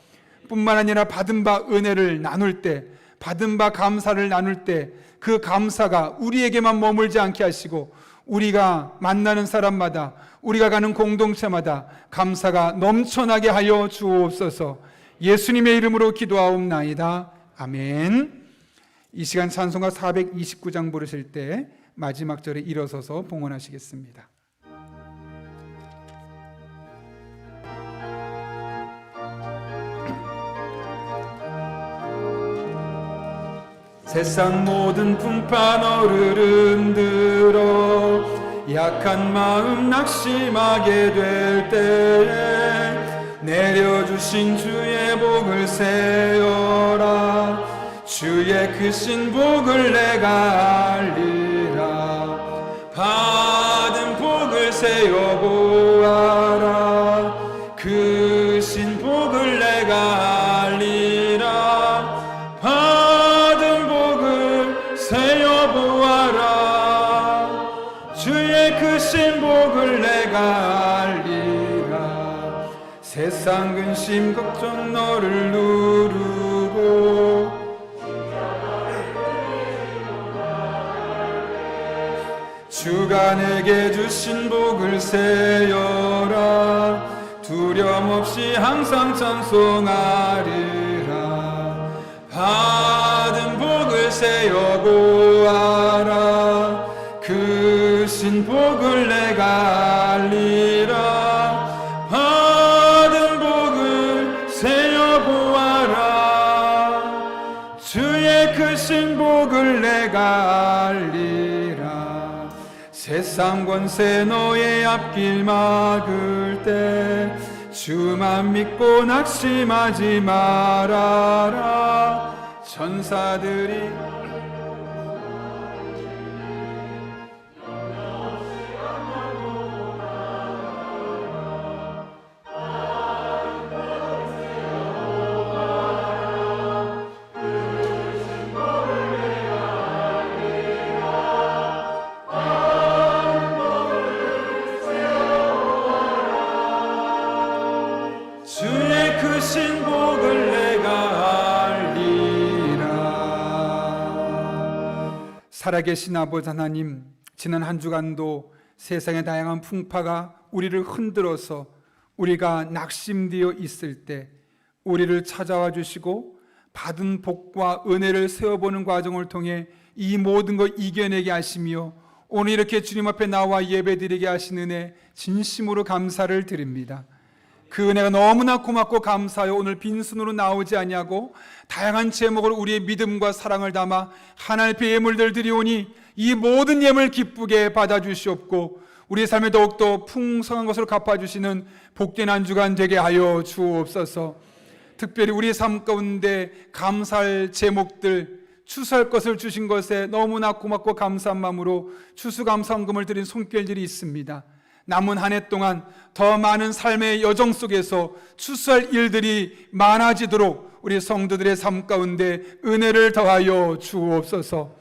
뿐만 아니라 받은 바 은혜를 나눌 때, 받은 바 감사를 나눌 때 그 감사가 우리에게만 머물지 않게 하시고, 우리가 만나는 사람마다, 우리가 가는 공동체마다 감사가 넘쳐나게 하여 주옵소서. 예수님의 이름으로 기도하옵나이다. 아멘. 이 시간 찬송가 429장 부르실 때 마지막 절에 일어서서 봉헌하시겠습니다. 세상 모든 풍파 너를 흔들어 약한 마음 낙심하게 될 때에 내려주신 주의 복을 세어라. 주의 크신 복을 내가 알리라. 받은 복을 세어 보아라. 크신 복을 내가 알리라. 받은 복을 세어 보아라. 주의 크신 복을 내가 알리라. 세상 근심 걱정 너를 누르고 주가 내게 주신 복을 세어라. 두려움 없이 항상 찬송하리라. 받은 복을 세어 보아라. 크신 복을 내가 알리라. 받은 복을 세어 보아라. 주의 크신 복을 내가 알리라. 세상 권세 너의 앞길 막을 때 주만 믿고 낙심하지 말아라. 천사들이 살아계신 아버지 하나님, 지난 한 주간도 세상의 다양한 풍파가 우리를 흔들어서 우리가 낙심되어 있을 때 우리를 찾아와 주시고 받은 복과 은혜를 세워보는 과정을 통해 이 모든 것 이겨내게 하시며 오늘 이렇게 주님 앞에 나와 예배드리게 하신 은혜 진심으로 감사를 드립니다. 그 은혜가 너무나 고맙고 감사하여 오늘 빈손으로 나오지 아니하고 다양한 제목으로 우리의 믿음과 사랑을 담아 하나님 앞에 예물들 드리오니 이 모든 예물 기쁘게 받아주시옵고 우리의 삶에 더욱더 풍성한 것으로 갚아주시는 복된 한 주간 되게 하여 주옵소서. 특별히 우리의 삶 가운데 감사할 제목들, 추수할 것을 주신 것에 너무나 고맙고 감사한 마음으로 추수감사헌금을 드린 손길들이 있습니다. 남은 한 해 동안 더 많은 삶의 여정 속에서 추수할 일들이 많아지도록 우리 성도들의 삶 가운데 은혜를 더하여 주옵소서.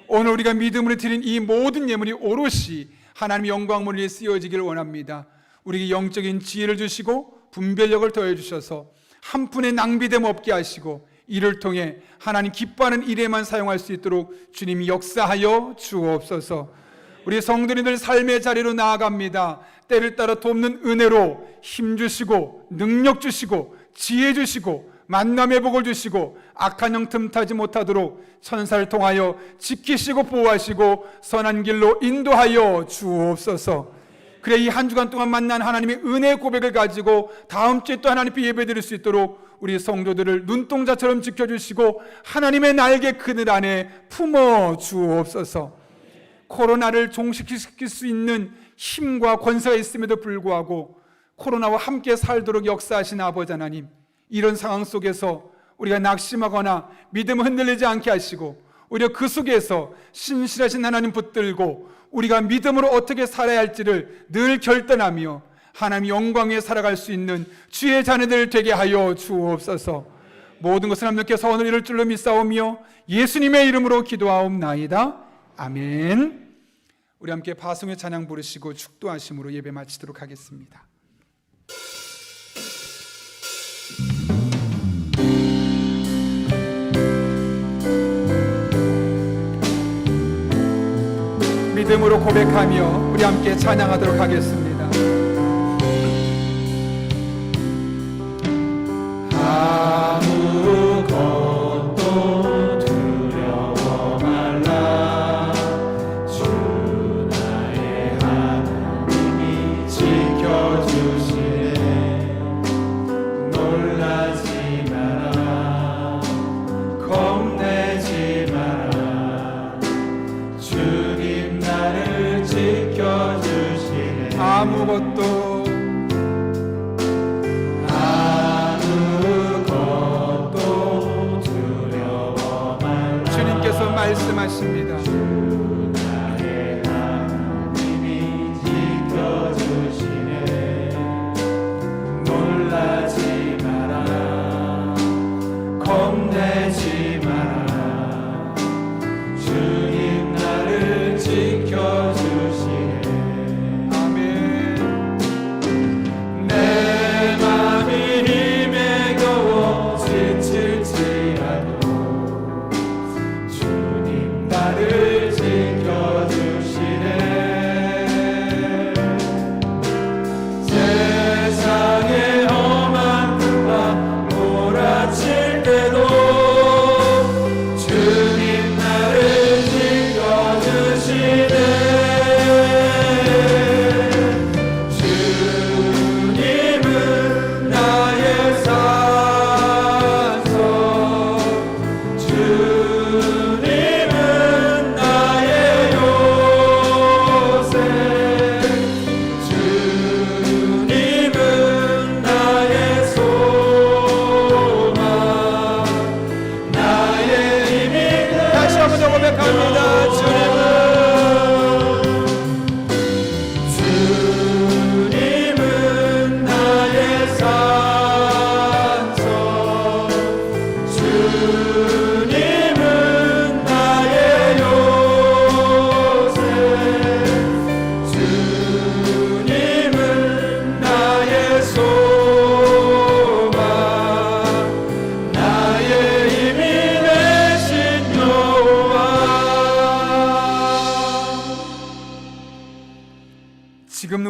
오늘 우리가 믿음으로 드린 이 모든 예물이 오롯이 하나님의 영광을 위해 쓰여지기를 원합니다. 우리에게 영적인 지혜를 주시고 분별력을 더해 주셔서 한 푼의 낭비됨 없게 하시고 이를 통해 하나님 기뻐하는 일에만 사용할 수 있도록 주님이 역사하여 주옵소서. 우리 성도님들 삶의 자리로 나아갑니다. 때를 따라 돕는 은혜로 힘 주시고 능력 주시고 지혜 주시고 만남의 복을 주시고 악한 영 틈타지 못하도록 천사를 통하여 지키시고 보호하시고 선한 길로 인도하여 주옵소서. 그래 이 한 주간 동안 만난 하나님의 은혜의 고백을 가지고 다음 주에 또 하나님께 예배드릴 수 있도록 우리 성도들을 눈동자처럼 지켜주시고 하나님의 날개 그늘 안에 품어 주옵소서. 코로나를 종식시킬 수 있는 힘과 권세가 있음에도 불구하고 코로나와 함께 살도록 역사하신 아버지 하나님, 이런 상황 속에서 우리가 낙심하거나 믿음을 흔들리지 않게 하시고 오히려 그 속에서 신실하신 하나님 붙들고 우리가 믿음으로 어떻게 살아야 할지를 늘 결단하며 하나님 영광에 살아갈 수 있는 주의 자녀들 되게 하여 주옵소서. 모든 것을 하나님께서 오늘 이룰 줄로 믿사오며 예수님의 이름으로 기도하옵나이다. 아멘. 우리 함께 파송의 찬양 부르시고 축도하심으로 예배 마치도록 하겠습니다. 믿음으로 고백하며 우리 함께 찬양하도록 하겠습니다. 아무것도 두려워 말라. 주 나의 하나님이 지켜주시네. 놀라지 마라. 겁내지 마라. 주님 나를 지켜주시네. 아무것도 말씀하십니다. 주 나의 하나님이 지켜주시네. 놀라지 마라. 겁내지 마라. 주님 나를 지켜주시네. 아멘. 내 맘이 힘에 겨워 지칠지라도 나를 지켜주시네. 세상의 험한 풍파 몰아칠 때도 주님 나를 지켜주시네. 주님은 나의 산소.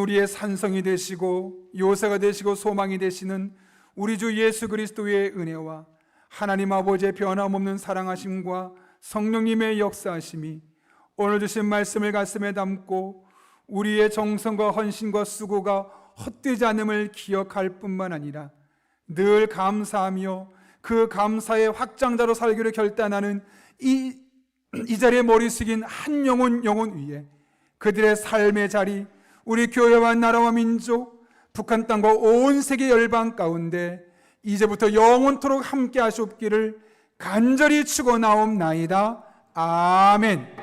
우리의 산성이 되시고 요새가 되시고 소망이 되시는 우리 주 예수 그리스도의 은혜와 하나님 아버지의 변함없는 사랑하심과 성령님의 역사하심이 오늘 주신 말씀을 가슴에 담고 우리의 정성과 헌신과 수고가 헛되지 않음을 기억할 뿐만 아니라 늘 감사하며 그 감사의 확장자로 살기로 결단하는 이 자리에 머리 숙인 한 영혼 위에 그들의 삶의 자리, 우리 교회와 나라와 민족, 북한 땅과 온 세계 열방 가운데 이제부터 영원토록 함께 하시옵기를 간절히 축원하옵나이다. 아멘.